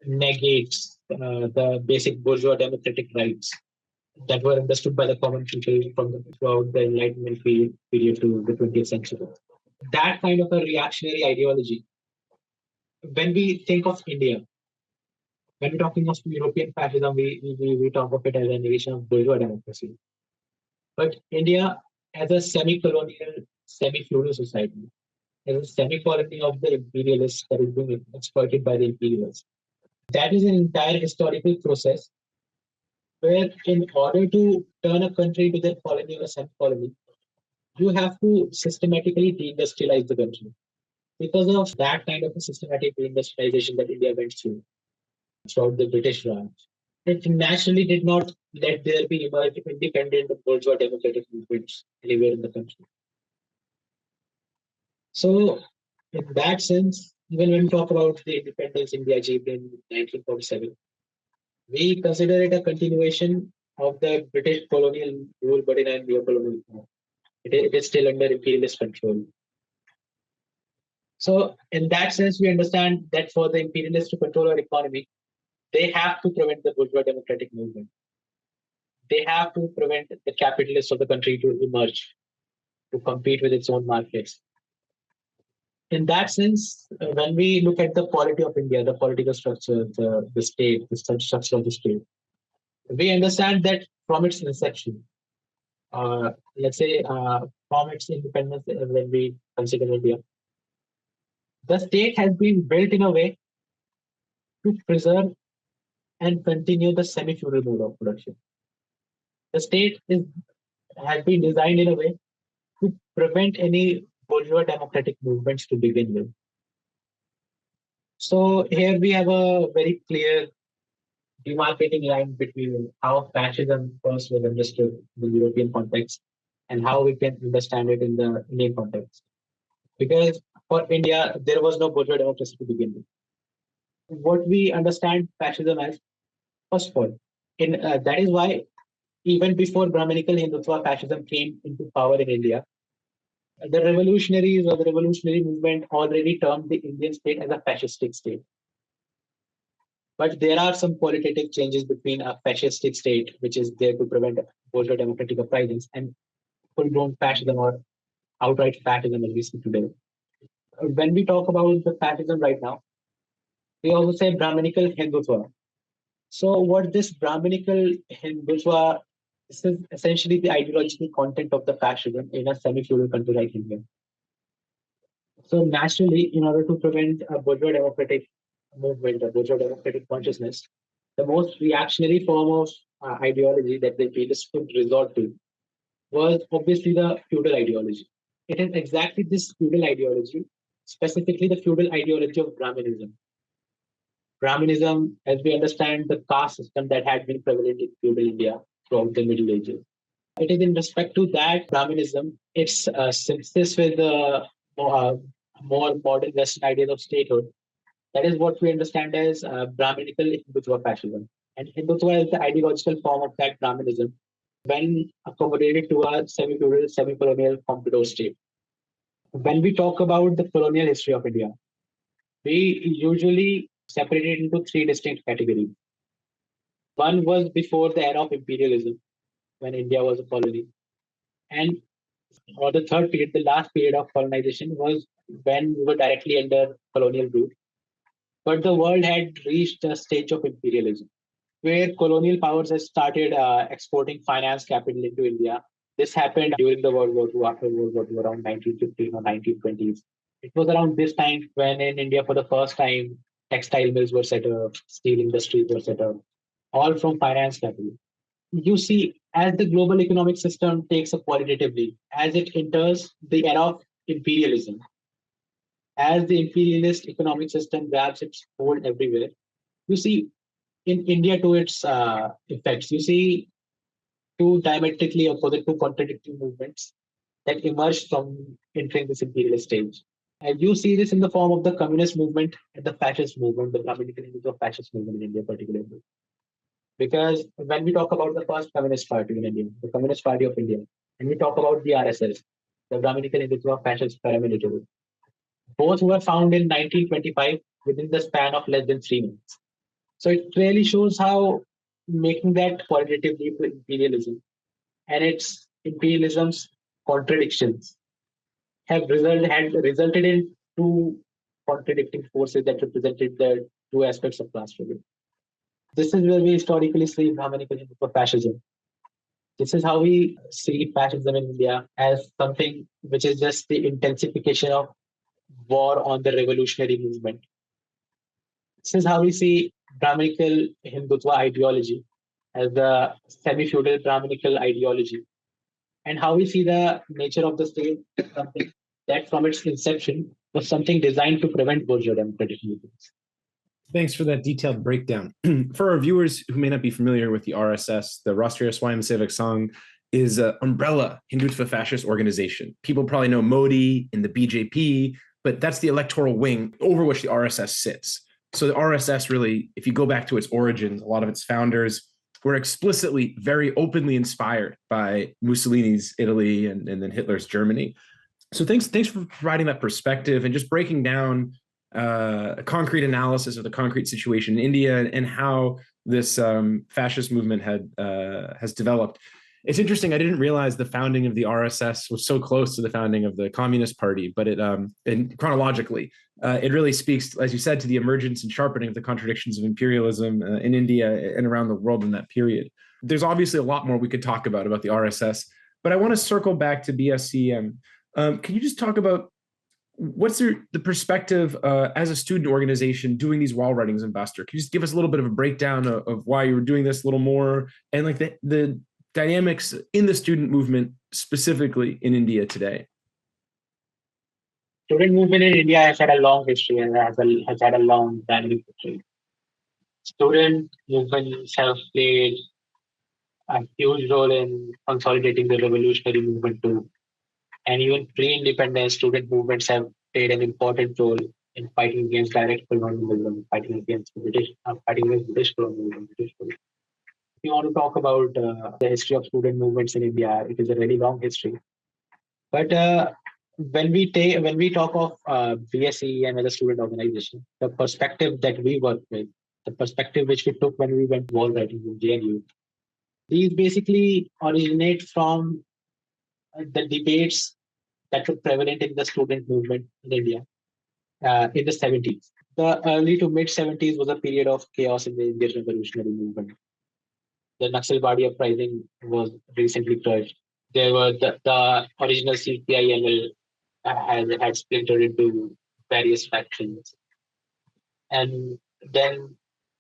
[SPEAKER 2] negates the basic bourgeois democratic rights that were understood by the common people throughout the Enlightenment period to the 20th century. That kind of a reactionary ideology, when we think of India, when we're talking of European fascism, we talk of it as a negation of bourgeois democracy. But India, as a semi-colonial, semi-feudal society, as a semi-colony of the imperialists that is being exploited by the imperialists, that is an entire historical process where in order to turn a country into their colony or a semi-colony, you have to systematically deindustrialize the country. Because of that kind of a systematic deindustrialization that India went through throughout the British Raj, it naturally did not let there be independent bourgeois democratic movements anywhere in the country. So, in that sense, even when we talk about the independence India achieved in 1947, we consider it a continuation of the British colonial rule, but in a neo-colonial form. It is still under imperialist control. So, in that sense, we understand that for the imperialists to control our economy, they have to prevent the bourgeois democratic movement. They have to prevent the capitalists of the country to emerge, to compete with its own markets. In that sense, when we look at the polity of India, the political structure, the state, the structure of the state, we understand that from its inception, let's say from its independence, when we consider India, the state has been built in a way to preserve and continue the semi-feudal mode of production. The state has been designed in a way to prevent any bourgeois democratic movements to begin with. So here we have a very clear demarcating line between how fascism first was understood in the European context and how we can understand it in the Indian context. Because for India, there was no bourgeois democracy to begin with. What we understand fascism as, first of all, that is why even before Brahminical Hindutva fascism came into power in India, the revolutionaries or the revolutionary movement already termed the Indian state as a fascistic state. But there are some qualitative changes between a fascistic state, which is there to prevent bourgeois democratic uprisings, and full-blown fascism or outright fascism as we see today. When we talk about the fascism right now, we also say Brahminical Hindutva. So what this Brahminical Hindutva, this is essentially the ideological content of the fascism in a semi-feudal country like India. So naturally, in order to prevent a bourgeois democratic movement, a bourgeois democratic consciousness, the most reactionary form of ideology that the elitists could resort to was obviously the feudal ideology. It is exactly this feudal ideology, specifically the feudal ideology of Brahminism. Brahminism, as we understand, the caste system that had been prevalent in feudal India throughout the Middle Ages. It is in respect to that Brahminism, its synthesis with the more modern Western ideas of statehood. That is what we understand as Brahminical Hindutva fascism. And Hindutva is the ideological form of that Brahminism when accommodated to a semi-feudal, semi-colonial comprador state. When we talk about the colonial history of India, we usually separate it into three distinct categories. One was before the era of imperialism, when India was a colony. And or the third period, the last period of colonization, was when we were directly under colonial rule. But the world had reached a stage of imperialism, where colonial powers had started exporting finance capital into India. This happened during the World War II, after World War II, around 1915 or 1920s. It was around this time when in India, for the first time, textile mills were set up, steel industries were set up, all from finance capital. You see, as the global economic system takes up qualitatively, as it enters the era of imperialism, as the imperialist economic system grabs its hold everywhere, you see in India to its effects, you see two diametrically opposite, two contradictory movements that emerged from entering this imperialist stage. And you see this in the form of the communist movement and the fascist movement, the Brahminical fascist movement in India particularly. Because when we talk about the first Communist Party in India, the Communist Party of India, and we talk about the RSS, the Brahminical Hindutva Fascist Paramilitary, both were found in 1925 within the span of less than 3 months. So it really shows how making that qualitative leap to imperialism and its imperialism's contradictions had resulted in two contradicting forces that represented the two aspects of class struggle. This is where we historically see Brahminical Hindutva fascism. This is how we see fascism in India as something which is just the intensification of war on the revolutionary movement. This is how we see Brahminical Hindutva ideology as the semi-feudal Brahminical ideology, and how we see the nature of the state as something that from its inception was something designed to prevent bourgeois democratic movements.
[SPEAKER 4] Thanks for that detailed breakdown. For our viewers who may not be familiar with the RSS, the Rastriya Swayamsevak Sangh is an umbrella Hindutva fascist organization. People probably know Modi and the BJP, but that's the electoral wing over which the RSS sits. So the RSS really, if you go back to its origins, a lot of its founders were explicitly very openly inspired by Mussolini's Italy and then Hitler's Germany. So thanks for providing that perspective and just breaking down a concrete analysis of the concrete situation in India and how this fascist movement has developed. It's interesting. I didn't realize the founding of the RSS was so close to the founding of the Communist Party, but and chronologically, it really speaks, as you said, to the emergence and sharpening of the contradictions of imperialism in India and around the world in that period. There's obviously a lot more we could talk about the RSS, but I want to circle back to BSCM. Can you just talk about what's the perspective as a student organization doing these wall writings, Ambassador? Can you just give us a little bit of a breakdown of why you were doing this a little more, and like the dynamics in the student movement specifically in India today?
[SPEAKER 2] Student movement in India has had a long history and has had a long dynamic history. Student movements have played a huge role in consolidating the revolutionary movement too. And even pre-independence student movements have played an important role in fighting against direct colonialism, fighting against British colonialism. If you want to talk about the history of student movements in India, it is a really long history. But when we talk of BSE and as a student organization, the perspective that we work with, the perspective which we took when we went wall writing in JNU, these basically originate from the debates that were prevalent in the student movement in India in the 70s. The early to mid 70s was a period of chaos in the Indian revolutionary movement. The Naxalbari uprising was recently crushed. There were the original CPIML had splintered into various factions. And then,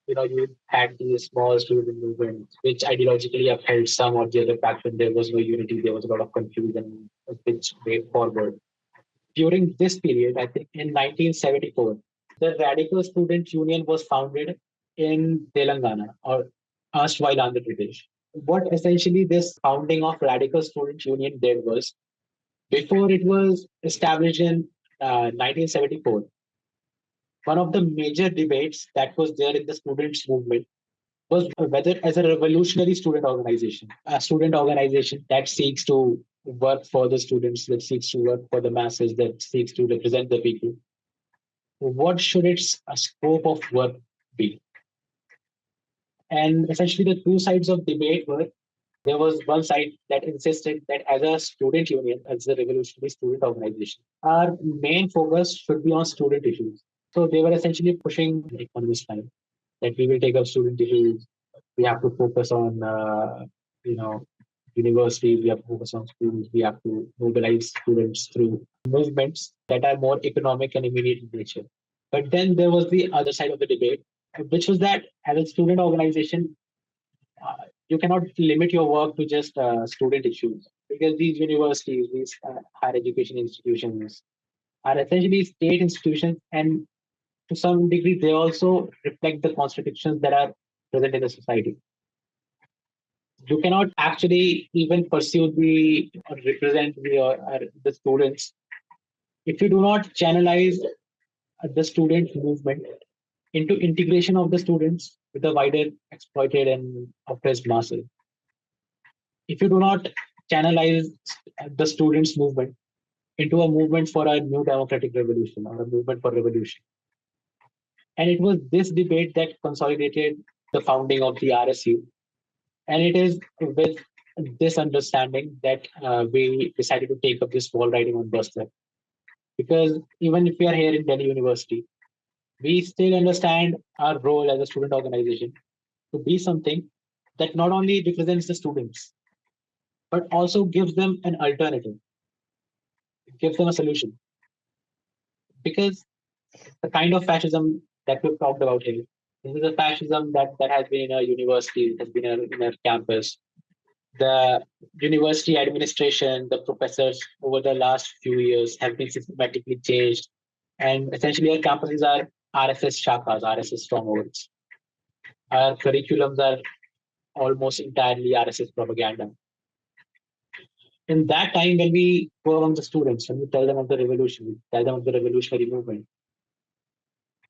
[SPEAKER 2] you had these small student movements, which ideologically upheld some or the other faction. There was no unity, there was a lot of confusion, which way forward. During this period, I think in 1974, the Radical Student Union was founded in Telangana, or erstwhile Andhra Pradesh. What essentially this founding of Radical Student Union did was, before it was established in 1974, one of the major debates that was there in the students' movement was whether, as a revolutionary student organization that seeks to work for the students, that seeks to work for the masses, that seeks to represent the people, what should its scope of work be? And essentially, the two sides of debate were, there was one side that insisted that as a student union, as a revolutionary student organization, our main focus should be on student issues. So they were essentially pushing the economist line that we will take up student issues. We have to focus on, universities. We have to focus on schools. We have to mobilize students through movements that are more economic and immediate in nature. But then there was the other side of the debate, which was that as a student organization, you cannot limit your work to just student issues, because these universities, these higher education institutions are essentially state institutions, and to some degree, they also reflect the contradictions that are present in the society. You cannot actually even pursue or represent the students if you do not channelize the student movement into integration of the students with the wider exploited and oppressed masses. If you do not channelize the students' movement into a movement for a new democratic revolution or a movement for revolution. And it was this debate that consolidated the founding of the RSU. And it is with this understanding that we decided to take up this wall writing on Buster. Because even if we are here in Delhi University, we still understand our role as a student organization to be something that not only represents the students, but also gives them an alternative, gives them a solution. Because the kind of fascism that we've talked about here, this is a fascism that has been in our university, has been in our campus. The university administration, the professors over the last few years have been systematically changed. And essentially, our campuses are RSS shakas, RSS strongholds. Our curriculums are almost entirely RSS propaganda. In that time, when we go among the students, when we tell them of the revolution, we tell them of the revolutionary movement,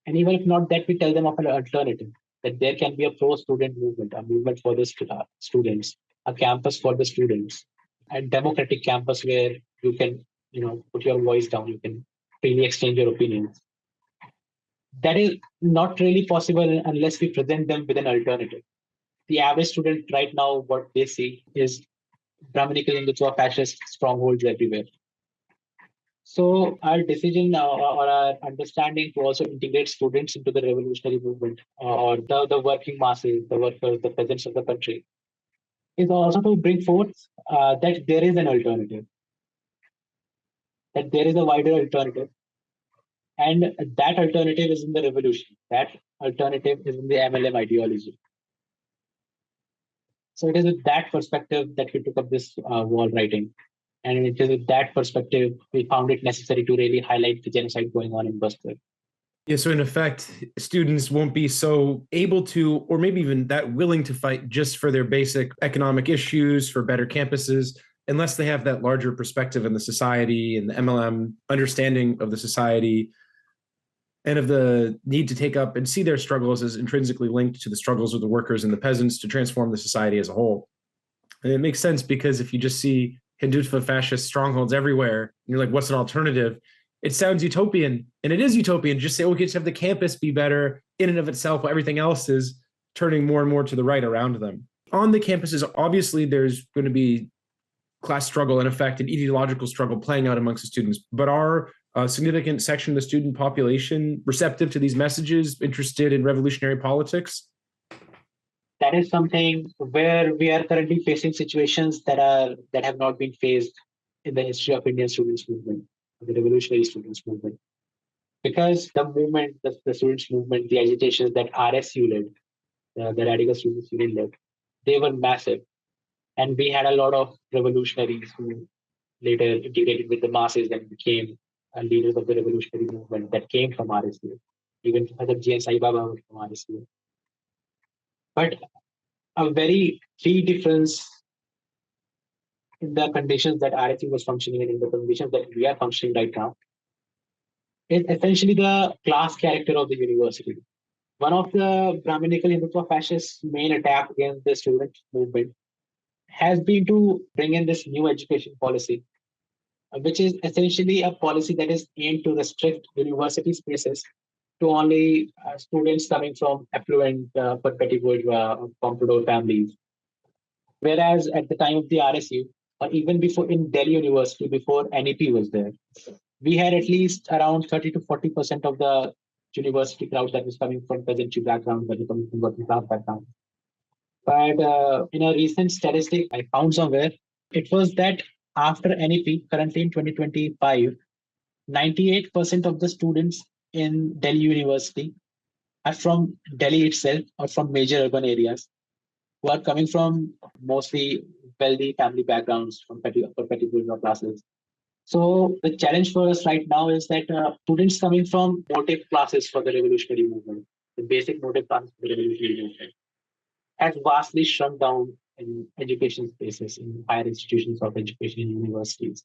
[SPEAKER 2] and even if not that, we tell them of an alternative, that there can be a pro-student movement, a movement for the students, a campus for the students, a democratic campus where you can, put your voice down, you can freely exchange your opinions. That is not really possible unless we present them with an alternative. The average student right now, what they see is Brahminical Hindutva fascist strongholds everywhere. So our decision or our understanding to also integrate students into the revolutionary movement or the working masses, the workers, the peasants of the country, is also to bring forth that there is an alternative, that there is a wider alternative And that alternative is in the revolution. That alternative is in the MLM ideology. So it is with that perspective that we took up this wall writing. And it is with that perspective we found it necessary to really highlight the genocide going on in Bastar.
[SPEAKER 4] Yeah, so in effect, students won't be so able to, or maybe even that willing to fight just for their basic economic issues, for better campuses, unless they have that larger perspective in the society and the MLM understanding of the society and of the need to take up and see their struggles as intrinsically linked to the struggles of the workers and the peasants to transform the society as a whole. And it makes sense because if you just see Hindutva fascist strongholds everywhere, and you're like, what's an alternative? It sounds utopian, and it is utopian. Just say, okay, just have the campus be better in and of itself, while everything else is turning more and more to the right around them. On the campuses, obviously, there's going to be class struggle, in effect, an ideological struggle playing out amongst the students. But are a significant section of the student population receptive to these messages, interested in revolutionary politics?
[SPEAKER 2] That is something where we are currently facing situations that have not been faced in the history of Indian students movement, the revolutionary students movement. Because the movement, the students movement, the agitations that RSU led, the Radical Students Union led, they were massive. And we had a lot of revolutionaries who later integrated with the masses and became leaders of the revolutionary movement that came from RSU. Even Professor G.N. Sai Baba was from RSU. But a very key difference in the conditions that RSU was functioning in the conditions that we are functioning right now is essentially the class character of the university. One of the Brahminical Hindutva fascists' main attack against the student movement has been to bring in this new education policy, which is essentially a policy that is aimed to restrict university spaces to only students coming from affluent, petty bourgeois, comprador families. Whereas at the time of the RSU, or even before in Delhi University, before NEP was there, we had at least around 30 to 40% of the university crowd that was coming from peasantry background, that was coming from working class background. But in a recent statistic I found somewhere, it was that after NEP, currently in 2025, 98% of the students in Delhi University are from Delhi itself or from major urban areas, who are coming from mostly wealthy family backgrounds from petty bourgeois classes. So the challenge for us right now is that students coming from motive classes for the revolutionary movement, the basic motive classes for the revolutionary movement, has vastly shrunk down in education spaces, in higher institutions of education in universities.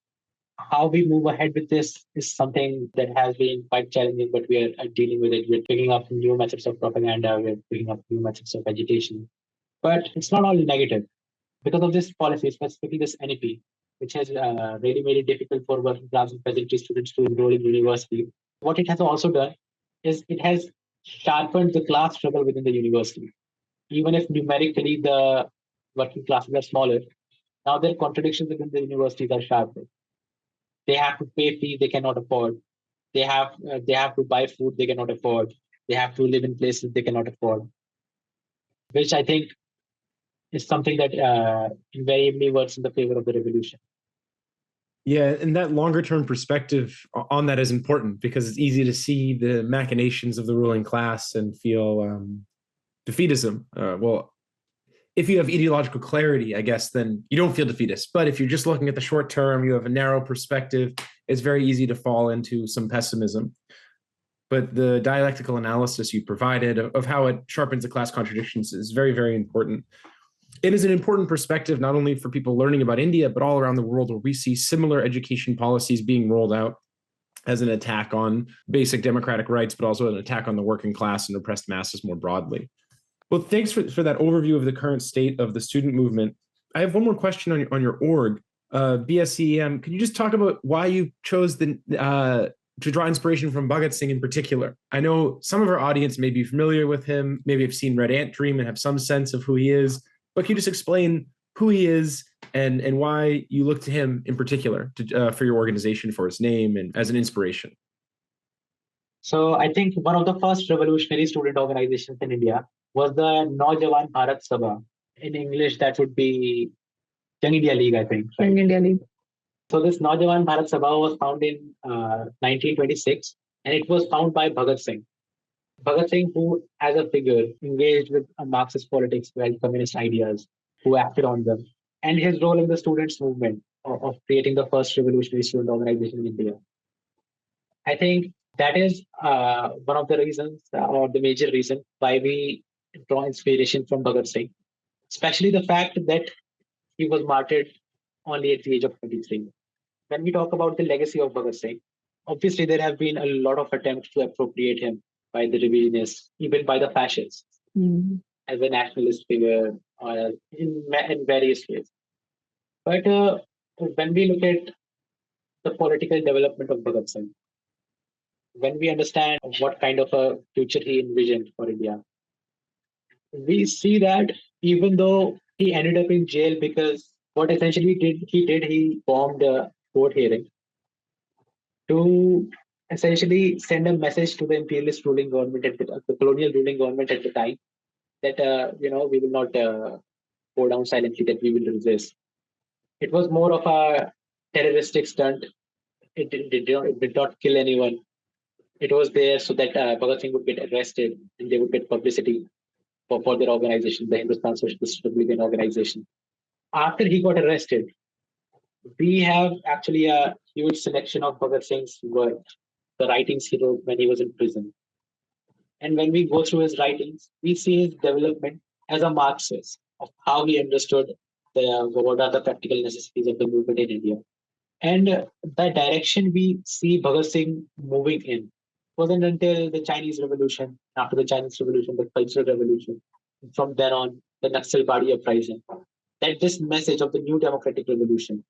[SPEAKER 2] How we move ahead with this is something that has been quite challenging, but we are dealing with it. We're picking up new methods of propaganda, we're picking up new methods of agitation. But it's not all negative. Because of this policy, specifically this NEP, which has really made it difficult for working class and peasantry students to enroll in university, what it has also done is it has sharpened the class struggle within the university. Even if numerically the working classes are smaller, now their contradictions within the universities are sharper. They have to pay fees they cannot afford. They have to buy food they cannot afford. They have to live in places they cannot afford, which I think is something that invariably works in the favor of the revolution.
[SPEAKER 4] Yeah, and that longer term perspective on that is important because it's easy to see the machinations of the ruling class and feel defeatism. Well, if you have ideological clarity, I guess, then you don't feel defeatist. But if you're just looking at the short term, you have a narrow perspective, it's very easy to fall into some pessimism. But the dialectical analysis you provided of how it sharpens the class contradictions is very, very important. It is an important perspective, not only for people learning about India, but all around the world where we see similar education policies being rolled out as an attack on basic democratic rights, but also an attack on the working class and oppressed masses more broadly. Well, thanks for that overview of the current state of the student movement. I have one more question on your org, BSCEM. Can you just talk about why you chose to draw inspiration from Bhagat Singh in particular? I know some of our audience may be familiar with him, maybe have seen Red Ant Dream and have some sense of who he is. But can you just explain who he is and why you look to him in particular for your organization, for his name, and as an inspiration?
[SPEAKER 2] So I think one of the first revolutionary student organizations in India was the Naujawan Bharat Sabha. In English, that would be Young India League, I think.
[SPEAKER 3] Young India League.
[SPEAKER 2] So this Naujawan Bharat Sabha was founded in 1926 And it was found by Bhagat Singh. Bhagat Singh, who as a figure engaged with Marxist politics, well, communist ideas, who acted on them, and his role in the students' movement of creating the first revolutionary student organization in India. I think that is one of the reasons, or the major reason, why we draw inspiration from Bhagat Singh, especially the fact that he was martyred only at the age of 23. When we talk about the legacy of Bhagat Singh, obviously there have been a lot of attempts to appropriate him by the revisionists, even by the fascists, as a nationalist figure in various ways. But when we look at the political development of Bhagat Singh, when we understand what kind of a future he envisioned for India, we see that even though he ended up in jail because what essentially he formed a court hearing to essentially send a message to the imperialist ruling government at the colonial ruling government at the time that we will not go down silently, that we will resist. It was more of a terroristic stunt. It did not kill anyone. It was there so that Bhagat Singh would get arrested and they would get publicity for their organization, the Hindustan Socialist Republican Organization. After he got arrested, we have actually a huge selection of Bhagat Singh's work, the writings he wrote when he was in prison. And when we go through his writings, we see his development as a Marxist of how he understood what are the practical necessities of the movement in India. And the direction we see Bhagat Singh moving in wasn't until the Chinese Revolution, after the Chinese Revolution, the Cultural Revolution, from then on, the Naxalbari uprising, that this message of the new democratic revolution,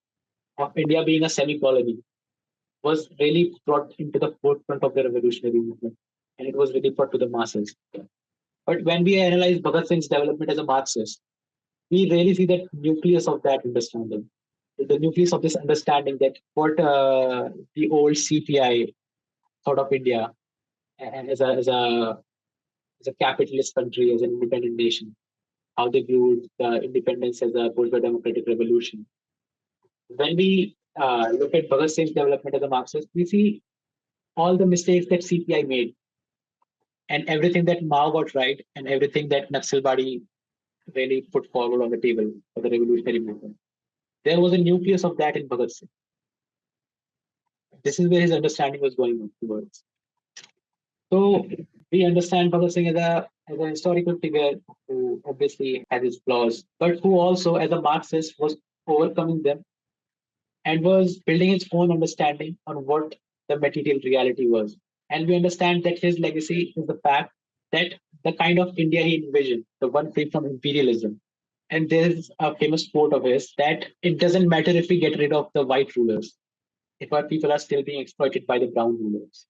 [SPEAKER 2] of India being a semi-colony, was really brought into the forefront of the revolutionary movement. And it was really brought to the masses. But when we analyze Bhagat Singh's development as a Marxist, we really see that nucleus of that understanding, the nucleus of this understanding that what the old CPI thought of India as a capitalist country, as an independent nation, how they viewed independence as a bourgeois democratic revolution. When we look at Bhagat Singh's development as a Marxist, we see all the mistakes that CPI made and everything that Mao got right and everything that Naxalbari really put forward on the table for the revolutionary movement. There was a nucleus of that in Bhagat Singh. This is where his understanding was going towards. So we understand Bhagat Singh as a historical figure who obviously has his flaws, but who also, as a Marxist, was overcoming them and was building his own understanding on what the material reality was. And we understand that his legacy is the fact that the kind of India he envisioned, the one free from imperialism. And there's a famous quote of his that it doesn't matter if we get rid of the white rulers, if our people are still being exploited by the brown rulers.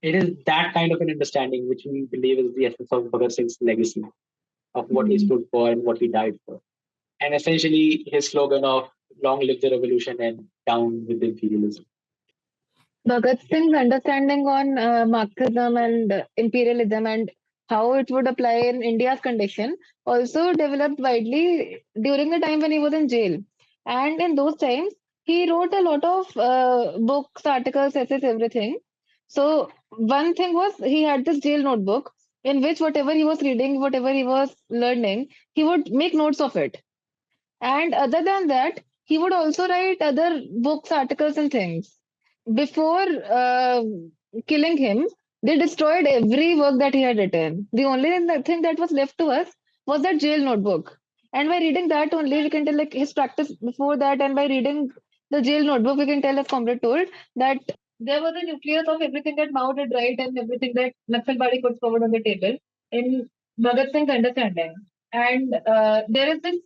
[SPEAKER 2] It is that kind of an understanding which we believe is the essence of Bhagat Singh's legacy, of what he stood for and what he died for. And essentially his slogan of long live the revolution and down with the imperialism.
[SPEAKER 3] Bhagat Singh's understanding on Marxism and imperialism and how it would apply in India's condition also developed widely during the time when he was in jail. And in those times, he wrote a lot of books, articles, essays, everything. So one thing was he had this jail notebook in which whatever he was reading, whatever he was learning, he would make notes of it. And other than that, he would also write other books, articles, and things. Before killing him, they destroyed every work that he had written. The only thing that was left to us was that jail notebook. And by reading that only, we can tell like his practice before that, and by reading the jail notebook, we can tell, as Comrade told, that there was a nucleus of everything that Mao did right and everything that Naxalbari puts forward on the table in Bhagat Singh's understanding. And there is this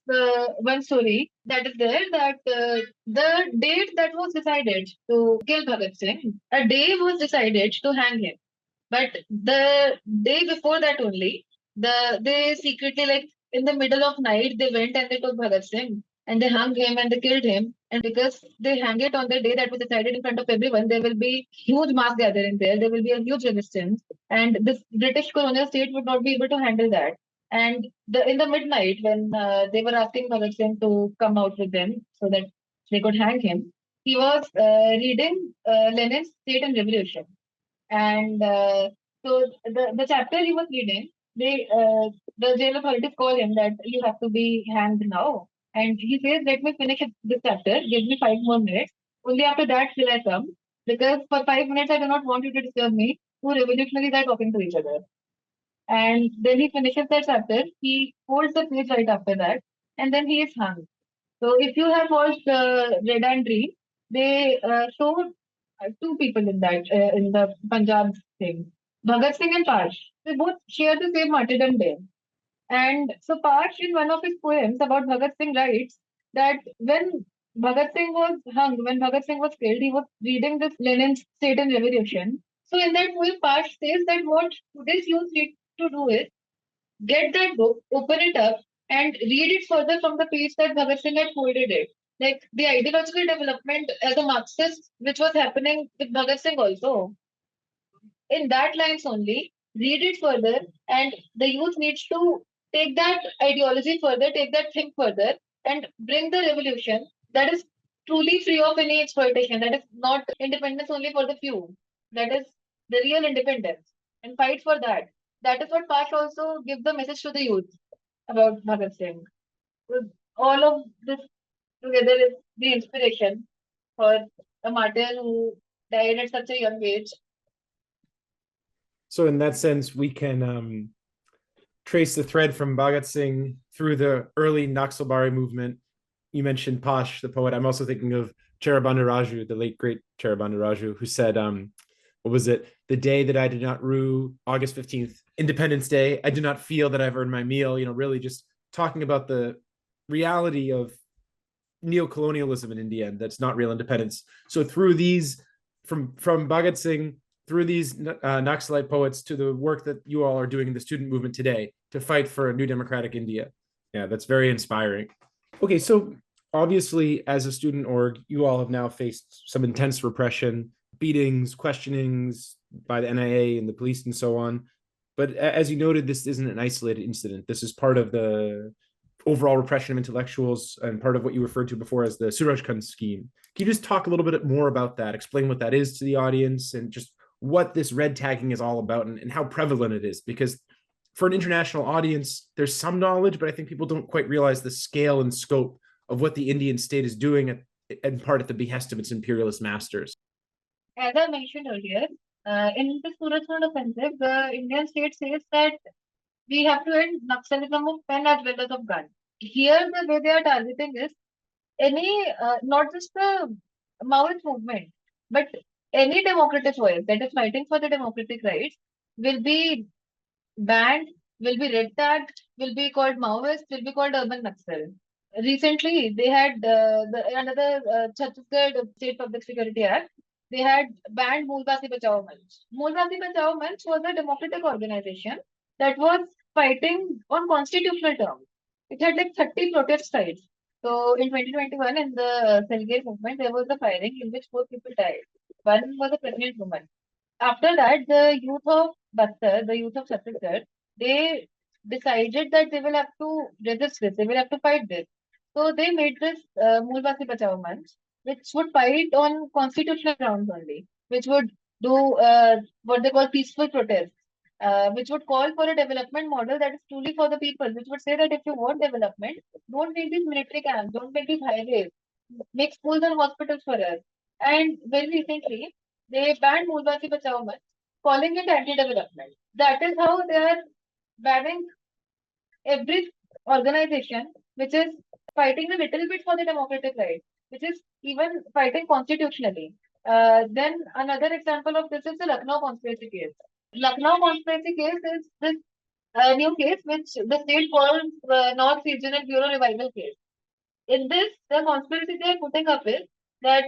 [SPEAKER 3] one story that is there that the date that was decided to kill Bhagat Singh, a day was decided to hang him. But the day before that only, they secretly, like in the middle of night, they went and they took Bhagat Singh and they hung him and they killed him. And because they hang it on the day that was decided in front of everyone, there will be huge mass gathering there. There will be a huge resistance, and this British colonial state would not be able to handle that. And in the midnight, when they were asking Bhagat Singh to come out with them so that they could hang him, he was reading Lenin's State and Revolution. And so the chapter he was reading, the jail authorities call him that you have to be hanged now. And he says, let me finish this chapter, give me 5 more minutes. Only after that will I come. Because for 5 minutes, I do not want you to disturb me. Two revolutionaries are talking to each other. And then he finishes that chapter. He holds the page right after that. And then he is hung. So if you have watched Red and Green, they showed two people in that in the Punjab thing, Bhagat Singh and Parsh. They both share the same martyrdom day. And so Parsh, in one of his poems about Bhagat Singh, writes that when Bhagat Singh was hung, when Bhagat Singh was killed, he was reading this Lenin's State and Revolution. So in that poem, Parsh says that what today's youth need to do is get that book, open it up, and read it further from the page that Bhagat Singh had folded it. Like the ideological development as a Marxist, which was happening with Bhagat Singh also. In that lines only, read it further, and the youth needs to take that ideology further, take that thing further, and bring the revolution that is truly free of any exploitation, that is not independence only for the few, that is the real independence, and fight for that. That is what Pash also gives the message to the youth about Bhagat Singh. So all of this together is the inspiration for a martyr who died at such a young age.
[SPEAKER 4] So in that sense, we can trace the thread from Bhagat Singh through the early Naxalbari movement. You mentioned Pash, the poet. I'm also thinking of Charabanda Raju, the late great Charabanda Raju, who said, what was it? The day that I did not rue, August 15th, Independence Day, I do not feel that I've earned my meal. Really just talking about the reality of neocolonialism in India, and that's not real independence. So through these, from Bhagat Singh, through these Naxalite poets to the work that you all are doing in the student movement today to fight for a new democratic India. Yeah, that's very inspiring. Okay, so obviously as a student org, you all have now faced some intense repression, beatings, questionings by the NIA and the police and so on. But as you noted, this isn't an isolated incident. This is part of the overall repression of intellectuals and part of what you referred to before as the Surajkund scheme. Can you just talk a little bit more about that? Explain what that is to the audience and just what this red tagging is all about and how prevalent it is. Because for an international audience, there's some knowledge, but I think people don't quite realize the scale and scope of what the Indian state is doing in part at the behest of its imperialist masters.
[SPEAKER 3] As I mentioned earlier, in the Surajkund offensive, the Indian state says that we have to end Naxalism of pen as well as of gun. Here, the way they are targeting is any, not just the Maoist movement, but any democratic voice that is fighting for the democratic rights will be banned, will be red tagged, will be called Maoist, will be called urban Naxal. Recently, they had another Chhattisgarh State Public Security Act. They had banned Moolbasi Bachao Manch. Moolbasi Bachao Manch was a democratic organization that was fighting on constitutional terms. It had like 30 protest sites. So in 2021, in the Selgate movement, there was a firing in which 4 people died. One was a pregnant woman. After that, the youth of Bastar, the youth of Chhattisgarh, they decided that they will have to resist this, they will have to fight this. So they made this Moolbasi Bachao Manch, which would fight on constitutional grounds only, which would do what they call peaceful protests, which would call for a development model that is truly for the people, which would say that if you want development, don't make these military camps, don't make these highways, make schools and hospitals for us. And very recently, they banned Moolbasi Bachao Manch, calling it anti-development. That is how they are banning every organization which is fighting a little bit for the democratic rights, which is even fighting constitutionally. Then another example of this is the Lucknow conspiracy case. Lucknow conspiracy case is this new case which the state calls North Regional Bureau Revival case. In this, the conspiracy they are putting up is that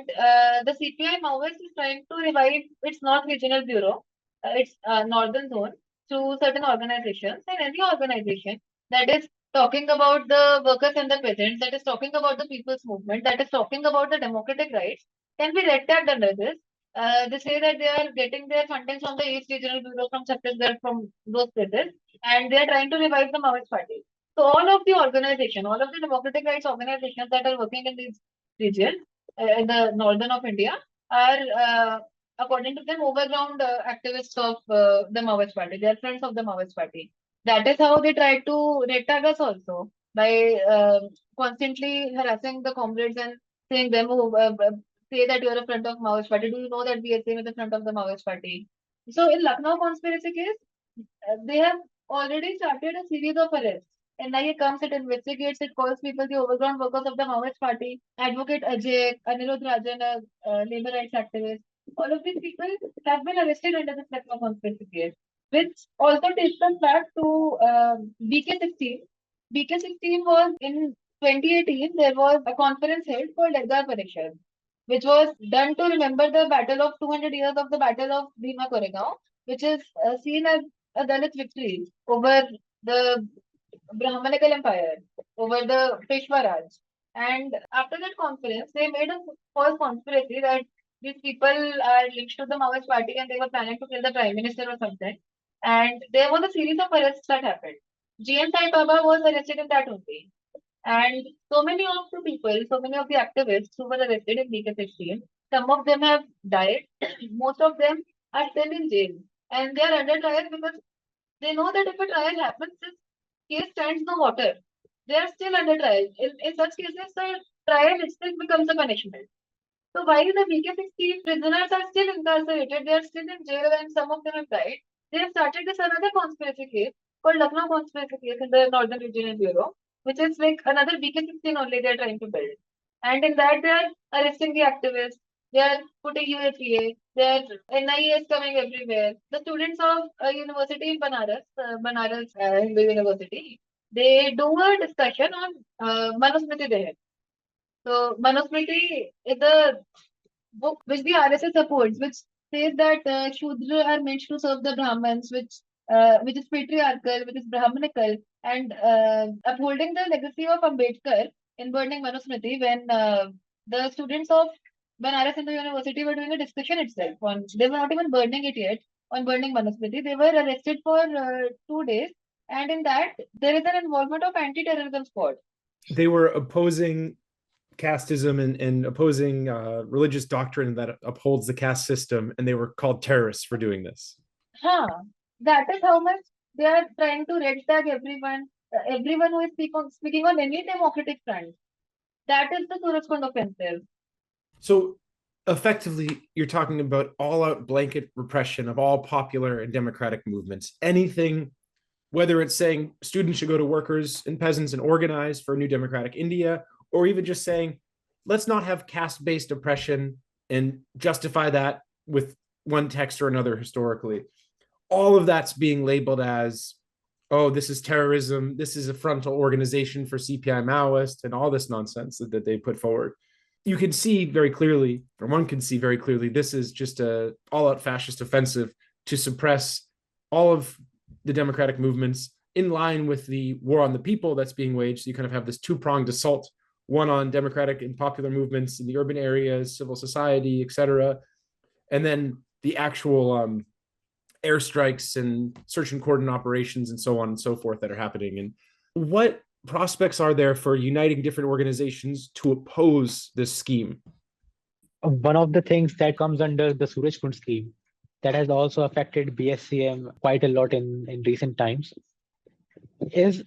[SPEAKER 3] the CPI Maoist is trying to revive its North Regional Bureau, its northern zone, through certain organizations, and any organization that is talking about the workers and the peasants, that is talking about the people's movement, that is talking about the democratic rights, can be red tagged under this. They say that they are getting their funding from the East Regional Bureau, from Chhattisgarh, from those places, and they are trying to revive the Maoist party. So all of the organization, all of the democratic rights organizations that are working in these regions, in the northern of India, are according to them, overground activists of the Maoist party. They are friends of the Maoist party. That is how they try to red tag us also by constantly harassing the comrades and saying them who say that you are a friend of Maoist party. Do you know that BSM is a friend of the Maoist party? So in Lucknow conspiracy case, they have already started a series of arrests. NIA comes, it investigates, it calls people the overground workers of the Maoist party. Advocate Ajay, Anirudh Rajan, a labor rights activist. All of these people have been arrested under this Lucknow conspiracy case, which also takes us back to BK16. BK16 was in 2018, there was a conference held called Edgar Parishad, which was done to remember the battle of 200 years of the Battle of Bhima Koregaon, which is seen as a Dalit victory over the Brahminical Empire, over the Peshwa Raj. And after that conference, they made a false conspiracy that these people are linked to the Maoist party and they were planning to kill the prime minister or something. And there was a series of arrests that happened. GN Sai Baba was arrested in that only. And so many of the people, so many of the activists who were arrested in BK16, some of them have died. Most of them are still in jail. And they are under trial because they know that if a trial happens, this case stands no water. They are still under trial. In such cases, the trial itself becomes a punishment. So while the BK16 prisoners are still incarcerated, they are still in jail and some of them have died, they have started this another conspiracy case called Lucknow conspiracy case in the northern region in Bureau, which is like another BK16 only they are trying to build. And in that they are arresting the activists, they are putting UAPA, their NIA is coming everywhere. The students of a university in Banaras Hindu University, they do a discussion on Manusmriti there. So Manusmriti is a book which the RSS supports, which says that Shudra are meant to serve the Brahmins, which is patriarchal, which is Brahminical, and upholding the legacy of Ambedkar in burning Manusmriti when the students of Banaras Hindu University were doing a discussion itself on, they were not even burning it yet, on burning Manusmriti. They were arrested for 2 days, and in that there is an involvement of anti-terrorism squad.
[SPEAKER 4] They were opposing casteism and opposing religious doctrine that upholds the caste system, and they were called terrorists for doing this.
[SPEAKER 3] Huh. That is how much they are trying to red tag everyone who is speaking on any democratic front. That is the Surajkund offensive.
[SPEAKER 4] So effectively, you're talking about all-out blanket repression of all popular and democratic movements. Anything, whether it's saying students should go to workers and peasants and organize for a new democratic India, or even just saying, let's not have caste-based oppression and justify that with one text or another historically. All of that's being labeled as, oh, this is terrorism, this is a frontal organization for CPI Maoist, and all this nonsense that they put forward. You can see very clearly, or one can see very clearly, this is just a all-out fascist offensive to suppress all of the democratic movements in line with the war on the people that's being waged. So you kind of have this two-pronged assault, one on democratic and popular movements in the urban areas, civil society, etc., and then the actual airstrikes and search and cordon operations and so on and so forth that are happening. And what prospects are there for uniting different organizations to oppose this scheme?
[SPEAKER 2] One of the things that comes under the Surajkund scheme that has also affected BSCM quite a lot in recent times is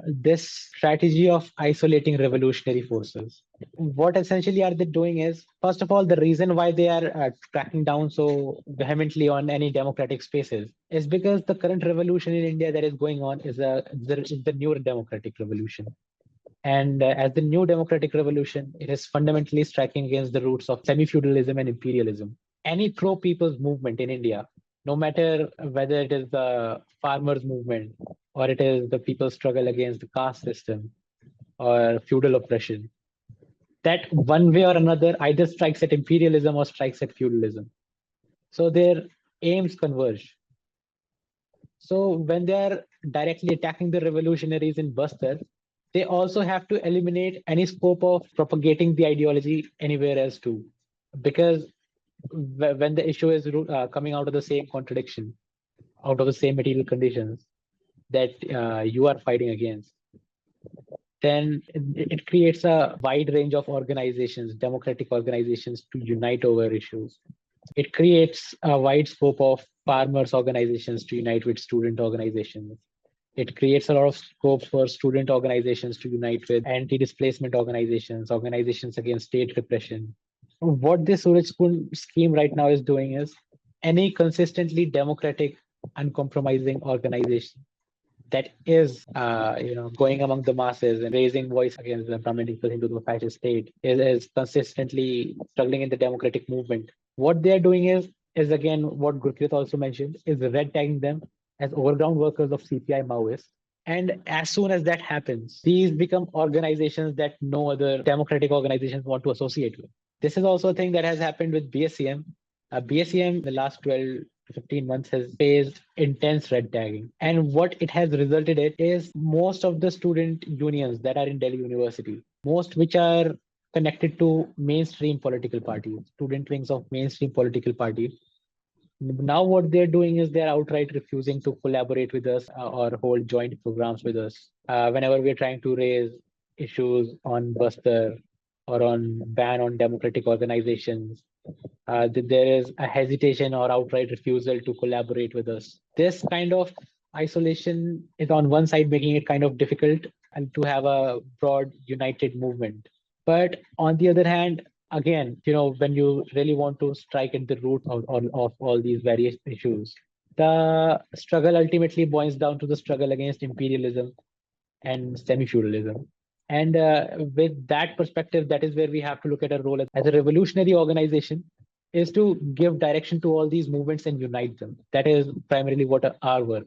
[SPEAKER 2] this strategy of isolating revolutionary forces. What essentially are they doing is, first of all, the reason why they are cracking down so vehemently on any democratic spaces is because the current revolution in India that is going on is the new democratic revolution. And as the new democratic revolution, it is fundamentally striking against the roots of semi-feudalism and imperialism. Any pro-people's movement in India, no matter whether it is the farmers' movement or it is the people's struggle against the caste system or feudal oppression, that one way or another either strikes at imperialism or strikes at feudalism. So their aims converge. So when they are directly attacking the revolutionaries in Bastar, they also have to eliminate any scope of propagating the ideology anywhere else too. Because when the issue is coming out of the same contradiction, out of the same material conditions that you are fighting against, then it creates a wide range of organizations, democratic organizations, to unite over issues. It creates a wide scope of farmers organizations to unite with student organizations. It creates a lot of scope for student organizations to unite with anti-displacement organizations, organizations against state repression. What this Surajkund scheme right now is doing is any consistently democratic, uncompromising organization that is, going among the masses and raising voice against the Brahminical Hindutva fascist state is consistently struggling in the democratic movement. What they are doing is again what Gurpreet also mentioned, is red tagging them as overground workers of CPI Maoists. And as soon as that happens, these become organizations that no other democratic organizations want to associate with. This is also a thing that has happened with BSCM. BSCM in the last 12 to 15 months has faced intense red tagging. And what it has resulted in is most of the student unions that are in Delhi University, most which are connected to mainstream political parties, student wings of mainstream political parties. Now what they're doing is they're outright refusing to collaborate with us or hold joint programs with us. Whenever we're trying to raise issues on Buster or on ban on democratic organizations, there is a hesitation or outright refusal to collaborate with us. This kind of isolation is on one side making it kind of difficult and to have a broad united movement. But on the other hand, again, when you really want to strike at the root of all these various issues, the struggle ultimately boils down to the struggle against imperialism and semi-feudalism. And with that perspective, that is where we have to look at our role as a revolutionary organization, is to give direction to all these movements and unite them. That is primarily what our work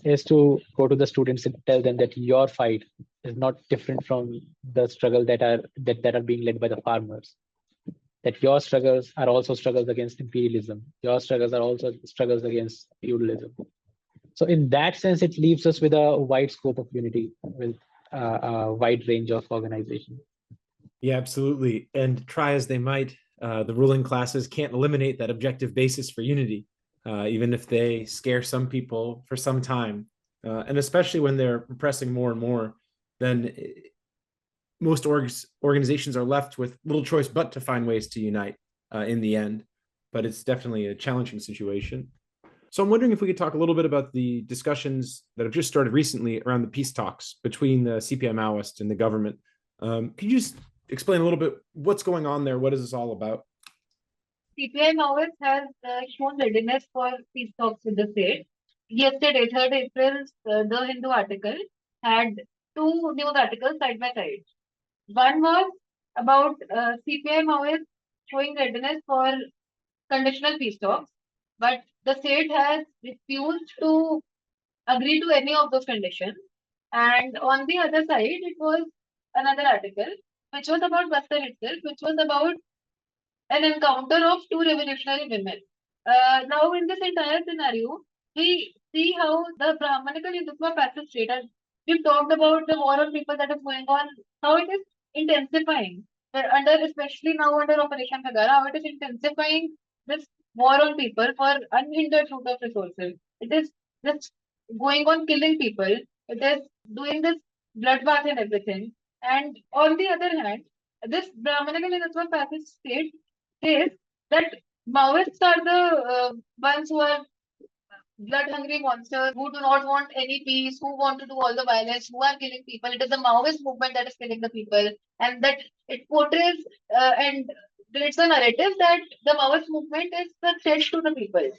[SPEAKER 2] is to go to the students and tell them that your fight is not different from the struggle that are being led by the farmers. That your struggles are also struggles against imperialism. Your struggles are also struggles against feudalism. So in that sense, it leaves us with a wide scope of unity with a wide range of organizations.
[SPEAKER 4] Yeah, absolutely. And try as they might, the ruling classes can't eliminate that objective basis for unity, even if they scare some people for some time. And especially when they're repressing more and more, then most organizations are left with little choice but to find ways to unite in the end. But it's definitely a challenging situation. So I'm wondering if we could talk a little bit about the discussions that have just started recently around the peace talks between the CPI Maoist and the government. Could you just explain a little bit what's going on there? What is this all about?
[SPEAKER 3] CPI Maoist has shown readiness for peace talks with the state. Yesterday, 3rd April, the Hindu article had two news articles side by side. One was about CPI Maoist showing readiness for conditional peace talks, but the state has refused to agree to any of those conditions. And on the other side, it was another article which was about Bastar itself, which was about an encounter of two revolutionary women. Now, in this entire scenario, we see how the Brahminical Hindutva fascist state, as we've talked about the war on people that is going on, how it is intensifying, especially now under Operation Kagaar, how it is intensifying this war on people for unhindered fruit of resources. It is just going on killing people. It is doing this bloodbath and everything. And on the other hand, this Brahminical Hindutva fascist state says that Maoists are the ones who are blood-hungry monsters who do not want any peace, who want to do all the violence, who are killing people. It is the Maoist movement that is killing the people, and that it portrays and creates a narrative that the Maoist movement is the threat to the people.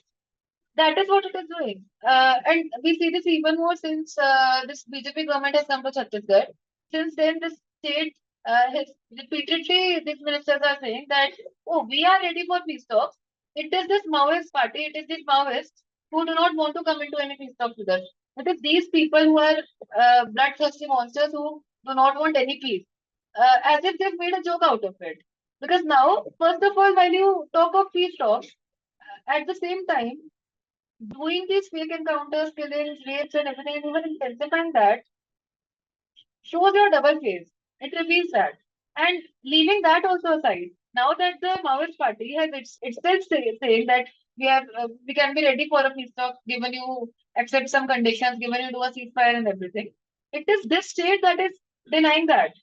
[SPEAKER 3] That is what it is doing. And we see this even more since this BJP government has come to Chhattisgarh. Since then, the state has repeatedly, these ministers are saying that, oh, we are ready for peace talks. It is this Maoist party, it is these Maoists who do not want to come into any peace talks with us. It is these people who are bloodthirsty monsters who do not want any peace. As if they've made a joke out of it. Because now, first of all, while you talk of peace talks, at the same time, doing these fake encounters, killings, rapes, and everything, and even intensifying that, shows your double face. It reveals that. And leaving that also aside, now that the Maoist party has itself saying that we can be ready for a peace talk given you accept some conditions, given you do a ceasefire and everything. It is this state that is denying that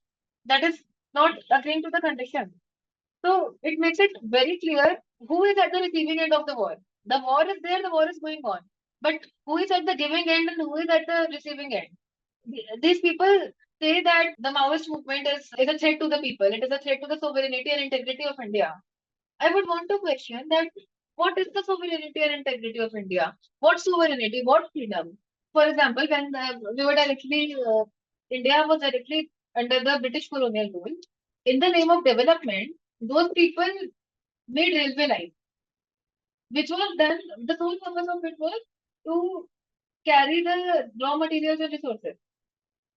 [SPEAKER 3] is not agreeing to the conditions. So it makes it very clear who is at the receiving end of the war? The war is there, the war is going on. But who is at the giving end and who is at the receiving end? These people say that the Maoist movement is a threat to the people, it is a threat to the sovereignty and integrity of India. I would want to question that what is the sovereignty and integrity of India? What sovereignty? What freedom? For example, when we were directly, India was directly under the British colonial rule, in the name of development, those people made railway lines, which was done, the sole purpose of it was to carry the raw materials and resources,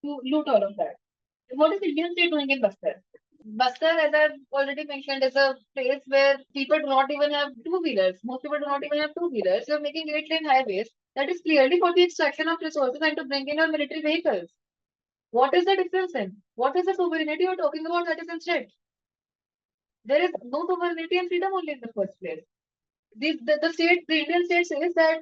[SPEAKER 3] to loot all of that. What is Indian state doing in Bastar? Bastar, as I've already mentioned, is a place where people do not even have two-wheelers. Most people do not even have two-wheelers. You're making 8-lane highways. That is clearly for the extraction of resources and to bring in your military vehicles. What is the difference in? What is the sovereignty you're talking about that is in threat? There is no sovereignty and freedom only in the first place. The Indian state says that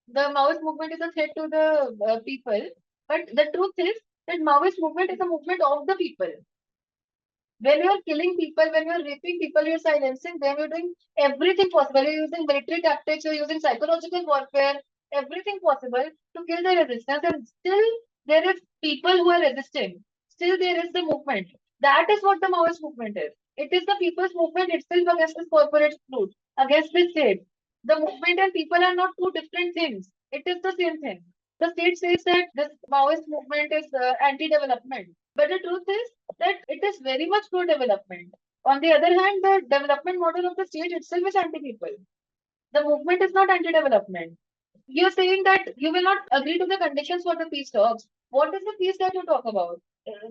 [SPEAKER 3] the Maoist movement is a threat to the people, but the truth is that Maoist movement is a movement of the people. When you're killing people, when you're raping people, you're silencing them, you're doing everything possible. You're using military tactics, you're using psychological warfare, everything possible to kill the resistance, and still there is people who are resisting. Still there is the movement. That is what the Maoist movement is. It is the people's movement itself against this corporate route, against the state. The movement and people are not two different things. It is the same thing. The state says that this Maoist movement is anti-development. But the truth is that it is very much pro-development. On the other hand, the development model of the state itself is anti-people. The movement is not anti-development. You're saying that you will not agree to the conditions for the peace talks. What is the peace that you talk about?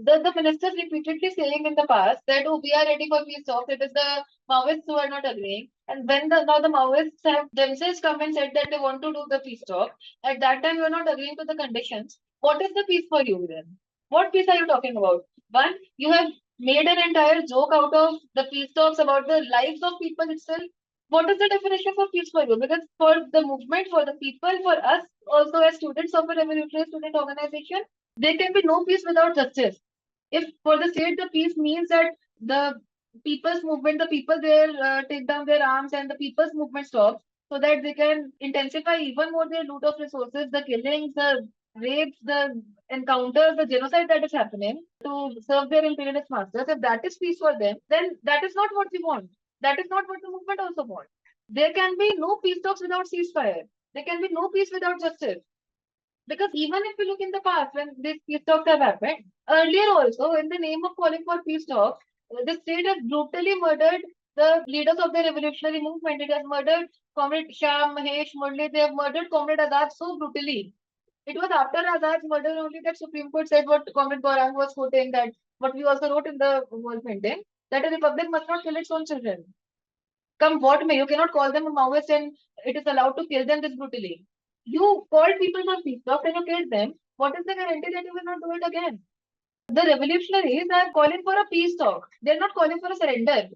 [SPEAKER 3] The ministers repeatedly saying in the past that, oh, we are ready for peace talks. It is the Maoists who are not agreeing. And when now the Maoists have themselves come and said that they want to do the peace talk, at that time you are not agreeing to the conditions. What is the peace for you then? What peace are you talking about? One, you have made an entire joke out of the peace talks about the lives of people itself. What is the definition for peace for you? Because for the movement, for the people, for us also as students of a revolutionary student organization, there can be no peace without justice. If for the state the peace means that the people's movement, the people there take down their arms and the people's movement stops so that they can intensify even more their loot of resources, the killings, the rapes, the encounters, the genocide that is happening to serve their imperialist masters, if that is peace for them, then that is not what we want. That is not what the movement also wants. There can be no peace talks without ceasefire. There can be no peace without justice. Because even if you look in the past when these peace talks have happened, earlier also, in the name of calling for peace talks, the state has brutally murdered the leaders of the revolutionary movement. It has murdered Comrade Shah, Mahesh, Murli. They have murdered Comrade Azad so brutally. It was after Azad's murder only that Supreme Court said what Comrade Gaurang was quoting, that what we also wrote in the wall painting, that a republic must not kill its own children. Come what may, you cannot call them a Maoist and it is allowed to kill them this brutally. You called people for peace talks and you killed them. What is the guarantee that you will not do it again? The revolutionaries are calling for a peace talk. They're not calling for a surrender.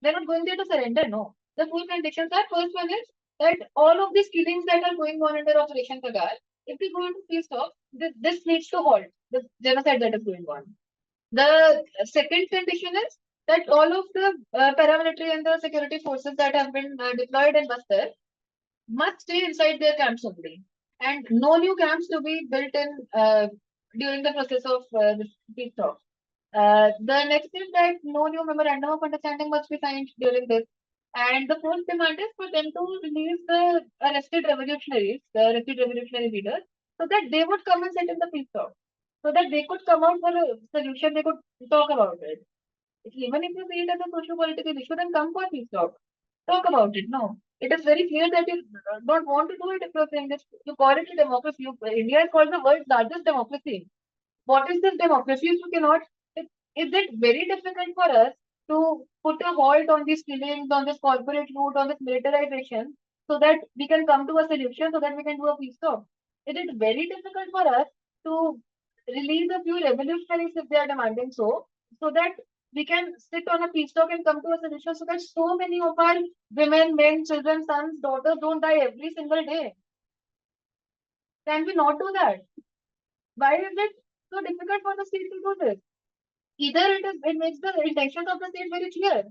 [SPEAKER 3] They're not going there to surrender, no. The full conditions are, first one is that all of these killings that are going on under Operation Kagaar, if we go into peace talk, this needs to halt the genocide that is going on. The second condition is that all of the paramilitary and the security forces that have been deployed in Bastar must stay inside their camps only, and no new camps to be built in during the process of this peace talk. The next is that no new memorandum of understanding must be signed during this. And the fourth demand is for them to release the arrested revolutionaries, the arrested revolutionary leaders, so that they would come and sit in the peace talk, so that they could come out for a solution, they could talk about it. Even if you see it as a socio-political issue, then come for peace talk. Talk about it. No. It is very clear that you don't want to do it if you're saying this. You call it a democracy. India is called the world's largest democracy. What is this democracy if you cannot? Is it very difficult for us to put a halt on these killings, on this corporate route, on this militarization, so that we can come to a solution, so that we can do a peace talk? Is it very difficult for us to release a few revolutionaries if they are demanding so that we can sit on a peace talk and come to a solution so that so many of our women, men, children, sons, daughters don't die every single day? Can we not do that? Why is it so difficult for the state to do this? Either it makes the intentions of the state very clear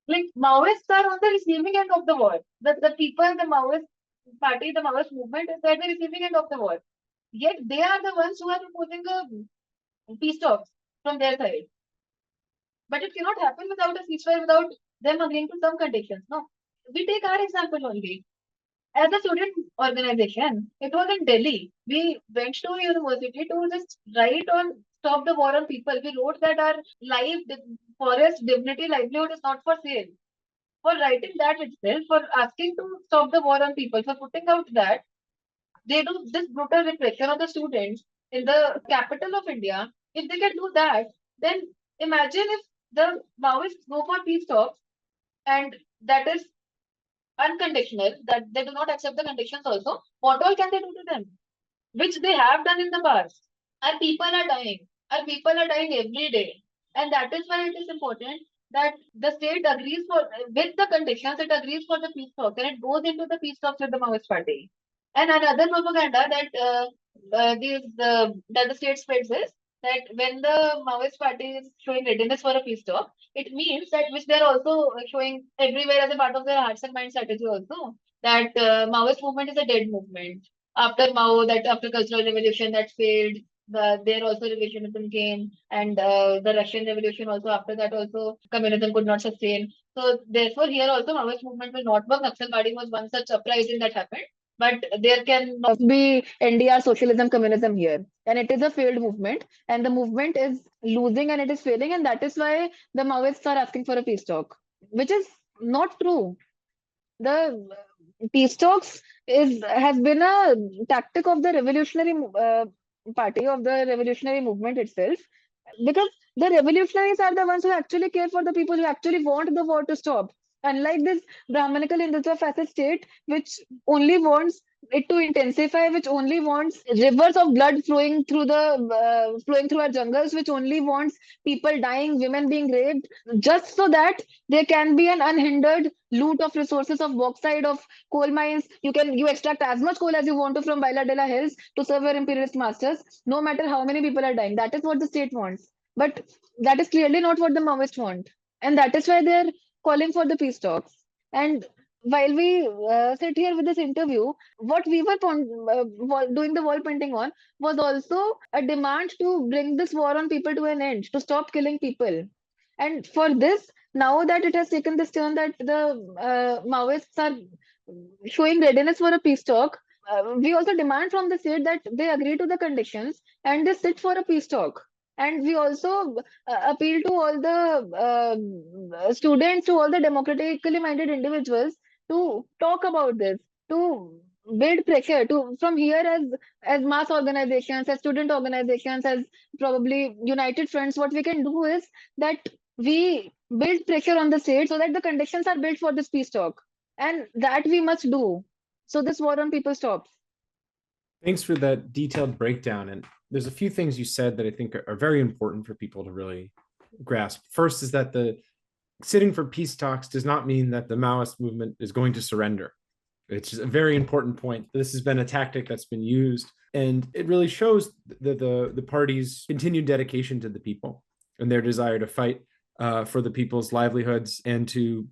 [SPEAKER 3] Like Maoists are on the receiving end of the war. The people, the Maoist party, the Maoist movement is at the receiving end of the war. Yet they are the ones who are proposing a peace talks from their side. But it cannot happen without a ceasefire, without them agreeing to some conditions. No. We take our example only. As a student organization, it was in Delhi. We went to a university to just write on stop the war on people. We wrote that our life, forest, dignity, livelihood is not for sale. For writing that itself, for asking to stop the war on people, for putting out that, they do this brutal repression of the students in the capital of India. If they can do that, then imagine if the Maoists go for peace talks and that is unconditional, that they do not accept the conditions also, what all can they do to them? Which they have done in the past. Our people are dying. Our people are dying every day. And that is why it is important that the state agrees for with the conditions, it agrees for the peace talks and it goes into the peace talks with the Maoist party. And another propaganda that the state spreads is that when the Maoist party is showing readiness for a peace talk, it means that which they're also showing everywhere as a part of their hearts and mind strategy also, that Maoist movement is a dead movement. After Mao, that after Cultural Revolution that failed, there also revisionism came, and the Russian Revolution also after that also communism could not sustain. So therefore here also Maoist movement will not work. Naxal Party was one such uprising that happened. But there can not be NDR socialism communism here. And it is a failed movement. And the movement is losing and it is failing. And that is why the Maoists are asking for a peace talk, which is not true. The peace talks has been a tactic of the revolutionary party, of the revolutionary movement itself, because the revolutionaries are the ones who actually care for the people, who actually want the war to stop. Unlike this Brahminical Hindutva fascist state, which only wants it to intensify, which only wants rivers of blood flowing through our jungles, which only wants people dying, women being raped, just so that there can be an unhindered loot of resources of bauxite, of coal mines. You extract as much coal as you want to from Baila de la Hills to serve your imperialist masters, no matter how many people are dying. That is what the state wants. But that is clearly not what the Maoists want. And that is why they're calling for the peace talks. And while we sit here with this interview, what we were doing the wall painting on was also a demand to bring this war on people to an end, to stop killing people. And for this, now that it has taken this turn that the Maoists are showing readiness for a peace talk, we also demand from the state that they agree to the conditions and they sit for a peace talk. And we also appeal to all the students, to all the democratically minded individuals to talk about this, to build pressure to from here as mass organizations, as student organizations, as probably united fronts. What we can do is that we build pressure on the state so that the conditions are built for this peace talk, and that we must do so this war on people stops.
[SPEAKER 4] Thanks for that detailed breakdown. And there's a few things you said that I think are very important for people to really grasp. First is that the sitting for peace talks does not mean that the Maoist movement is going to surrender. It's a very important point. This has been a tactic that's been used, and it really shows the party's continued dedication to the people and their desire to fight for the people's livelihoods and to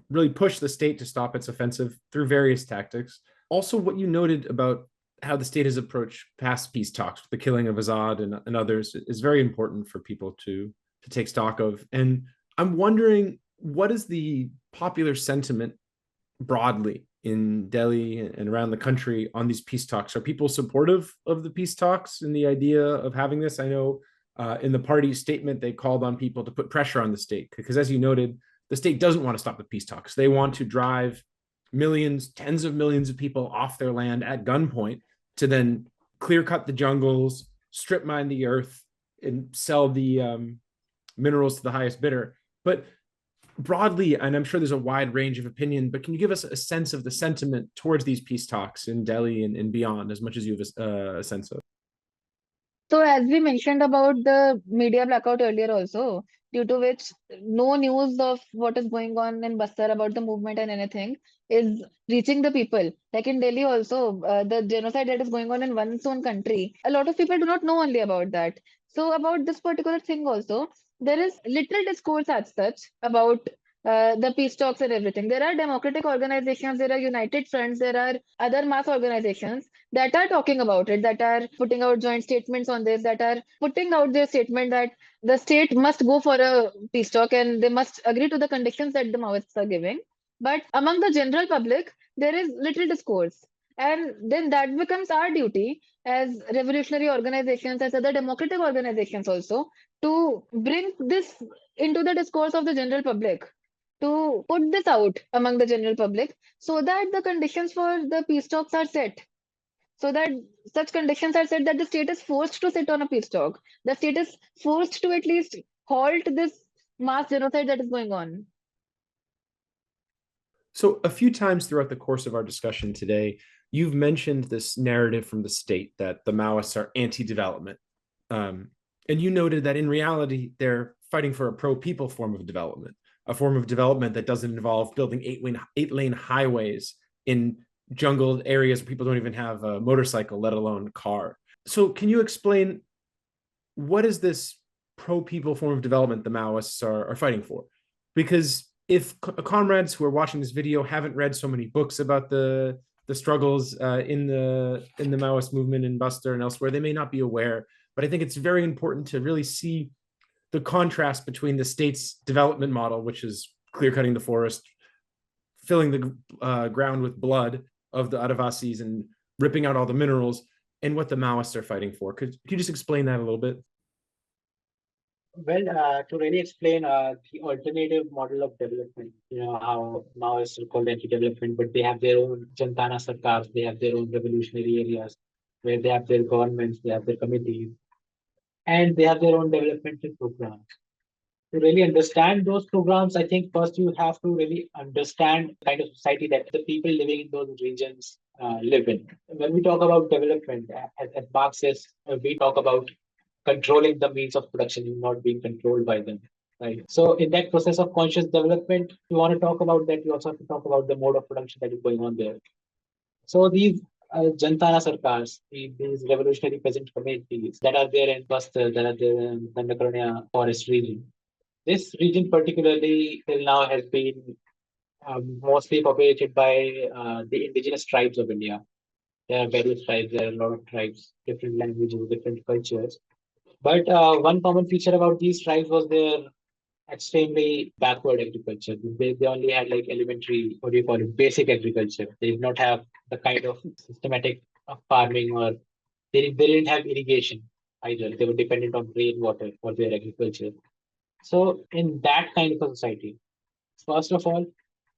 [SPEAKER 4] really push the state to stop its offensive through various tactics. Also, what you noted about how the state has approached past peace talks, the killing of Azad and others, is very important for people to take stock of. And I'm wondering, what is the popular sentiment broadly in Delhi and around the country on these peace talks? Are people supportive of the peace talks and the idea of having this? I know in the party's statement, they called on people to put pressure on the state because, as you noted, the state doesn't want to stop the peace talks. They want to drive millions, tens of millions of people off their land at gunpoint to then clear cut the jungles, strip mine the earth, and sell the minerals to the highest bidder. But broadly, and I'm sure there's a wide range of opinion, but can you give us a sense of the sentiment towards these peace talks in Delhi and beyond, as much as you have a sense of?
[SPEAKER 3] So as we mentioned about the media blackout earlier also, due to which no news of what is going on in Bastar about the movement and anything is reaching the people. Like in Delhi also, the genocide that is going on in one's own country, a lot of people do not know only about that. So about this particular thing also, there is little discourse as such about the peace talks and everything. There are democratic organizations, there are united fronts, there are other mass organizations that are talking about it, that are putting out joint statements on this, that are putting out their statement that the state must go for a peace talk and they must agree to the conditions that the Maoists are giving. But among the general public, there is little discourse. And then that becomes our duty as revolutionary organizations, as other democratic organizations also, to bring this into the discourse of the general public, to put this out among the general public so that the conditions for the peace talks are set, so that such conditions are set that the state is forced to sit on a peace talk. The state is forced to at least halt this mass genocide that is going on.
[SPEAKER 4] So, a few times throughout the course of our discussion today, you've mentioned this narrative from the state that the Maoists are anti-development. And you noted that in reality, they're fighting for a pro-people form of development, a form of development that doesn't involve building eight-lane highways in jungled areas where people don't even have a motorcycle, let alone a car. So can you explain what is this pro-people form of development the Maoists are fighting for? Because if comrades who are watching this video haven't read so many books about the struggles in the Maoist movement in Buster and elsewhere, they may not be aware. But I think it's very important to really see the contrast between the state's development model, which is clear-cutting the forest, filling the ground with blood of the Adivasis and ripping out all the minerals, and what the Maoists are fighting for. Could you just explain that a little bit?
[SPEAKER 2] Well, to really explain the alternative model of development, how Maoists are called anti-development, but they have their own Jantana Sarkars, they have their own revolutionary areas where they have their governments, they have their committees, and they have their own developmental programs. To really understand those programs, I think first you have to really understand the kind of society that the people living in those regions live in. When we talk about development, as Marxists, we talk about controlling the means of production, not being controlled by them. Right. So in that process of conscious development, you want to talk about that, you also have to talk about the mode of production that is going on there. So these Jantana Sarkars, these revolutionary peasant communities that are there in Bastar, that are there in Dandakaranya forest region. This region particularly till now has been mostly populated by the indigenous tribes of India. There are various tribes, there are a lot of tribes, different languages, different cultures. But one common feature about these tribes was their extremely backward agriculture. They only had like elementary, what do you call it, basic agriculture. They did not have the kind of systematic farming, or they didn't have irrigation either. They were dependent on rainwater for their agriculture. So in that kind of a society, first of all,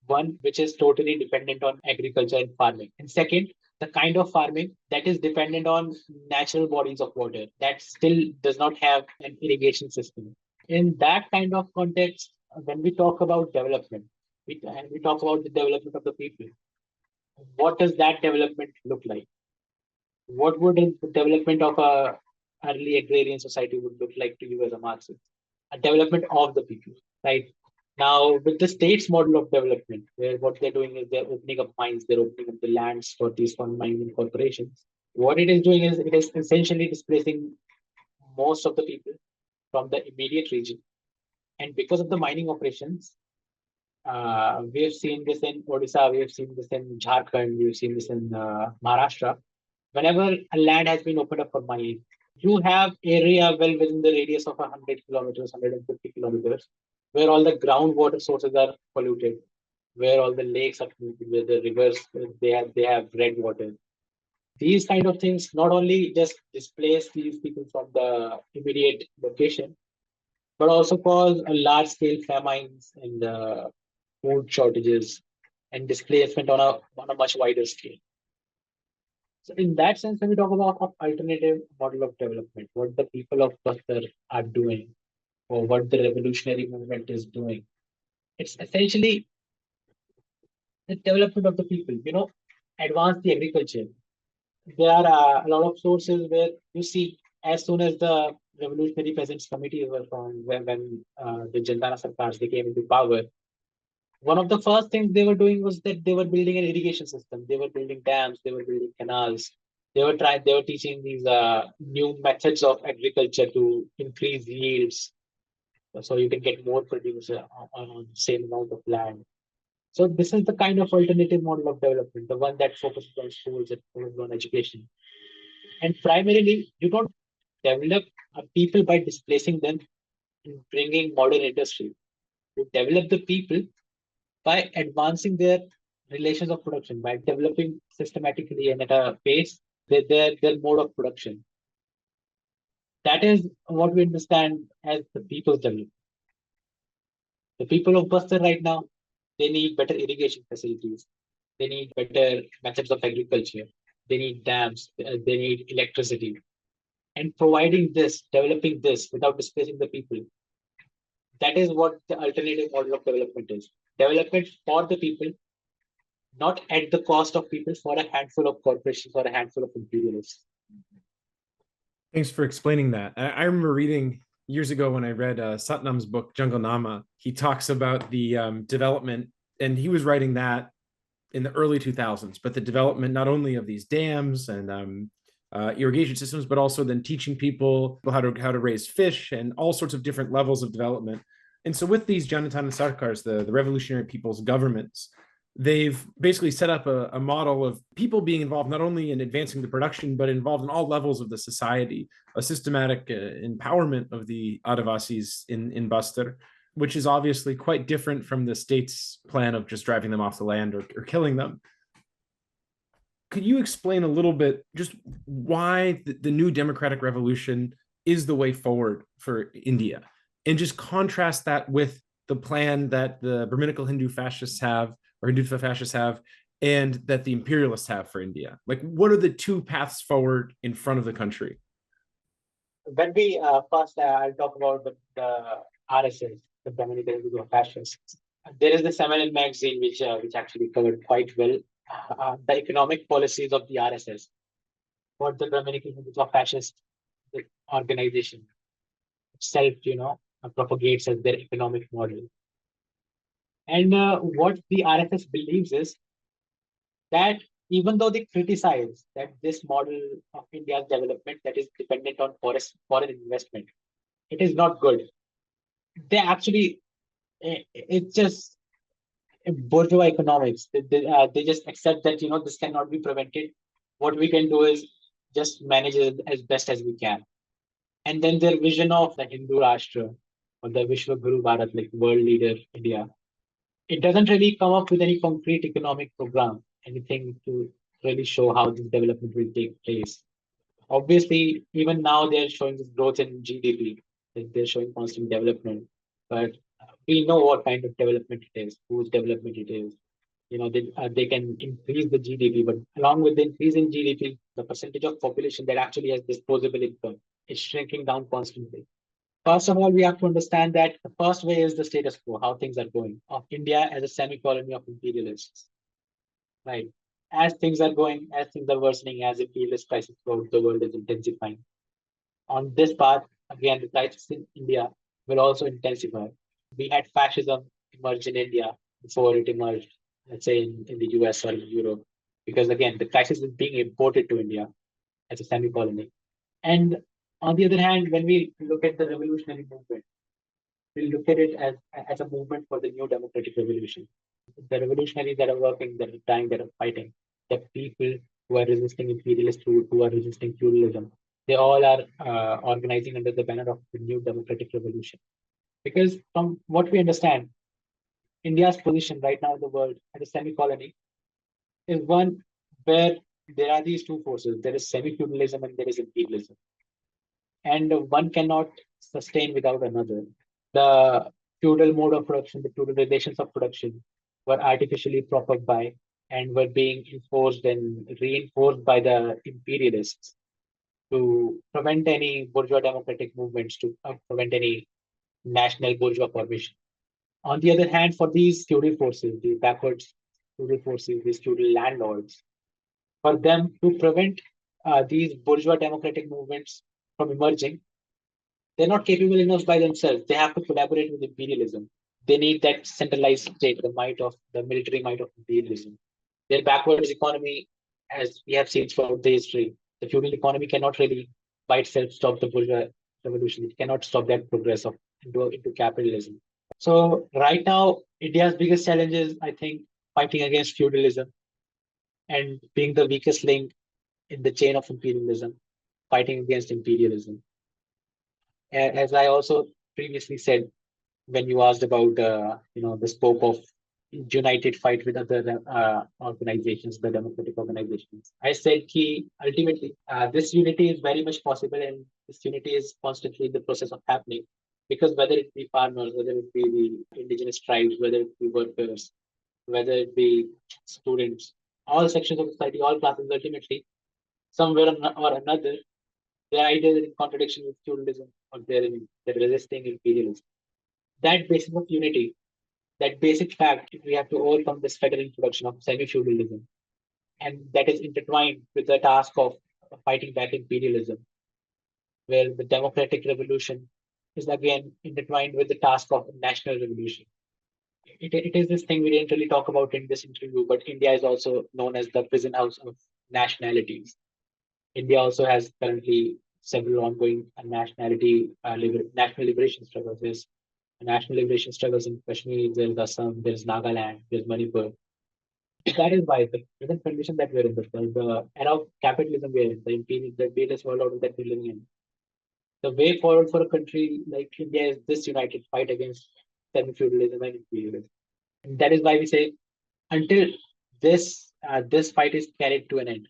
[SPEAKER 2] one which is totally dependent on agriculture and farming. And second, the kind of farming that is dependent on natural bodies of water that still does not have an irrigation system. In that kind of context, when we talk about development, we talk about the development of the people. What does that development look like? What would the development of a early agrarian society would look like to you as a Marxist? A development of the people, right? Now, with the state's model of development, where what they're doing is they're opening up mines, they're opening up the lands for these fund mining corporations. What it is doing is it is essentially displacing most of the people from the immediate region. And because of the mining operations, we have seen this in Odisha, we have seen this in Jharkhand, we've seen this in Maharashtra. Whenever a land has been opened up for mining, you have area well within the radius of 100 kilometers, 150 kilometers, where all the groundwater sources are polluted, where all the lakes are polluted, where the rivers they have red water. These kind of things not only just displace these people from the immediate location, but also cause a large scale famines and food shortages and displacement on a much wider scale. So in that sense, when we talk about alternative model of development, what the people of Bastar are doing, or what the revolutionary movement is doing, it's essentially the development of the people. Advance the agriculture. There are a lot of sources where you see as soon as the revolutionary peasants committees were formed, when the Jantana Sarkars they came into power, one of the first things they were doing was that they were building an irrigation system. They were building dams. They were building canals. They were teaching these new methods of agriculture to increase yields. so you can get more produce on the same amount of land. So this is the kind of alternative model of development, the one that focuses on schools and focuses on education. And primarily, you don't develop people by displacing them and bringing modern industry. You develop the people by advancing their relations of production, by developing systematically and at a pace their mode of production. That is what we understand as the people's development. The people of Bastar right now, they need better irrigation facilities. They need better methods of agriculture. They need dams. They need electricity. And providing this, developing this without displacing the people, that is what the alternative model of development is. Development for the people, not at the cost of people, for a handful of corporations or a handful of imperialists.
[SPEAKER 4] Thanks for explaining that. I remember reading years ago when I read Satnam's book, Jungle Nama. He talks about the development, and he was writing that in the early 2000s, but the development not only of these dams and irrigation systems, but also then teaching people how to raise fish and all sorts of different levels of development. And so with these Janatan Sarkars, the revolutionary people's governments, they've basically set up a model of people being involved not only in advancing the production, but involved in all levels of the society, a systematic empowerment of the Adivasis in Bastar, which is obviously quite different from the state's plan of just driving them off the land or killing them. Could you explain a little bit just why the new democratic revolution is the way forward for India? And just contrast that with the plan that the Brahminical Hindu fascists have, or Hindutva fascists have, and that the imperialists have for India. Like, what are the two paths forward in front of the country?
[SPEAKER 2] When we first, I'll talk about the RSS, the Brahminical Hindutva fascists. There is the seminal magazine which actually covered quite well the economic policies of the RSS, what the Brahminical Hindutva fascist organization itself, propagates as their economic model. And what the RSS believes is that even though they criticize that this model of India's development that is dependent on foreign investment, it is not good. They actually, it's just bourgeois economics. They just accept that, this cannot be prevented. What we can do is just manage it as best as we can. And then their vision of the Hindu Rashtra or the Vishwa Guru Bharat, like world leader India, it doesn't really come up with any concrete economic program, anything to really show how this development will take place. Obviously, even now they're showing this growth in GDP, they're showing constant development, but we know what kind of development it is, whose development it is. They can increase the GDP, but along with the increase in GDP, the percentage of population that actually has disposable income is shrinking down constantly. First of all, we have to understand that the first way is the status quo, how things are going, of India as a semi-colony of imperialists. Right. As things are going, as things are worsening, as imperialist crisis throughout the world is intensifying. On this path, again, the crisis in India will also intensify. We had fascism emerge in India before it emerged, let's say, in the US or in Europe, because again, the crisis is being imported to India as a semi-colony. And on the other hand, when we look at the revolutionary movement, we look at it as a movement for the new democratic revolution. The revolutionaries that are working, that are dying, that are fighting, the people who are resisting imperialist rule, who are resisting feudalism, they all are organizing under the banner of the new democratic revolution. Because from what we understand, India's position right now in the world as a semi-colony is one where there are these two forces. There is semi-feudalism and there is imperialism. And one cannot sustain without another. The feudal mode of production, the feudal relations of production were artificially propped up by and were being enforced and reinforced by the imperialists to prevent any bourgeois democratic movements, to prevent any national bourgeois formation. On the other hand, for these feudal forces, the backwards feudal forces, these feudal landlords, for them to prevent these bourgeois democratic movements from emerging, they're not capable enough by themselves. They have to collaborate with imperialism. They need that centralized state, the military might of imperialism. Their backwards economy, as we have seen throughout the history, the feudal economy cannot really by itself stop the bourgeois revolution. It cannot stop that progress of into capitalism. So right now, India's biggest challenge is, I think, fighting against feudalism and being the weakest link in the chain of imperialism, fighting against imperialism. As I also previously said, when you asked about the scope of united fight with other organizations, the democratic organizations, I said key ultimately this unity is very much possible, and this unity is constantly in the process of happening, because whether it be farmers, whether it be the indigenous tribes, whether it be workers, whether it be students, all sections of society, all classes, ultimately somewhere or another, they're either in contradiction with feudalism or they're resisting imperialism. That basis of unity, that basic fact, we have to overcome this federal introduction of semi-feudalism, and that is intertwined with the task of fighting back imperialism, where the democratic revolution is again intertwined with the task of national revolution. It is this thing we didn't really talk about in this interview, but India is also known as the prison house of nationalities. India also has currently several ongoing national liberation struggles. There's national liberation struggles in Kashmir, there's Assam, there's Nagaland, there's Manipur. That is why the present condition that we're in, the era of capitalism we're in, the imperialist world order that we're living in, the way forward for a country like India is this united fight against semi-feudalism and imperialism. And that is why we say, until this fight is carried to an end,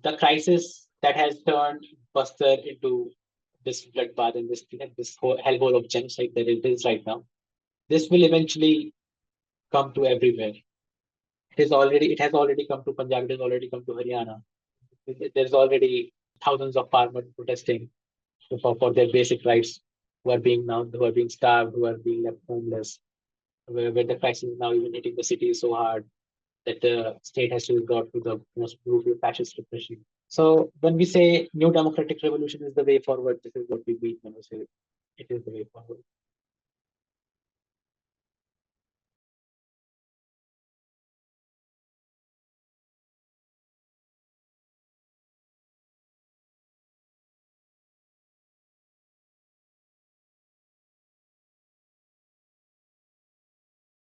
[SPEAKER 2] the crisis that has turned Bastar into this bloodbath and this whole hellhole of genocide that it is right now, this will eventually come to everywhere. It has already come to Punjab, it has already come to Haryana. There's already thousands of farmers protesting for their basic rights, who are being starved, who are being left homeless, where the crisis is now even hitting the cities so hard that the state has to resort to the most brutal fascist repression. So when we say new democratic revolution is the way forward, this is what we mean when we say it is the way forward.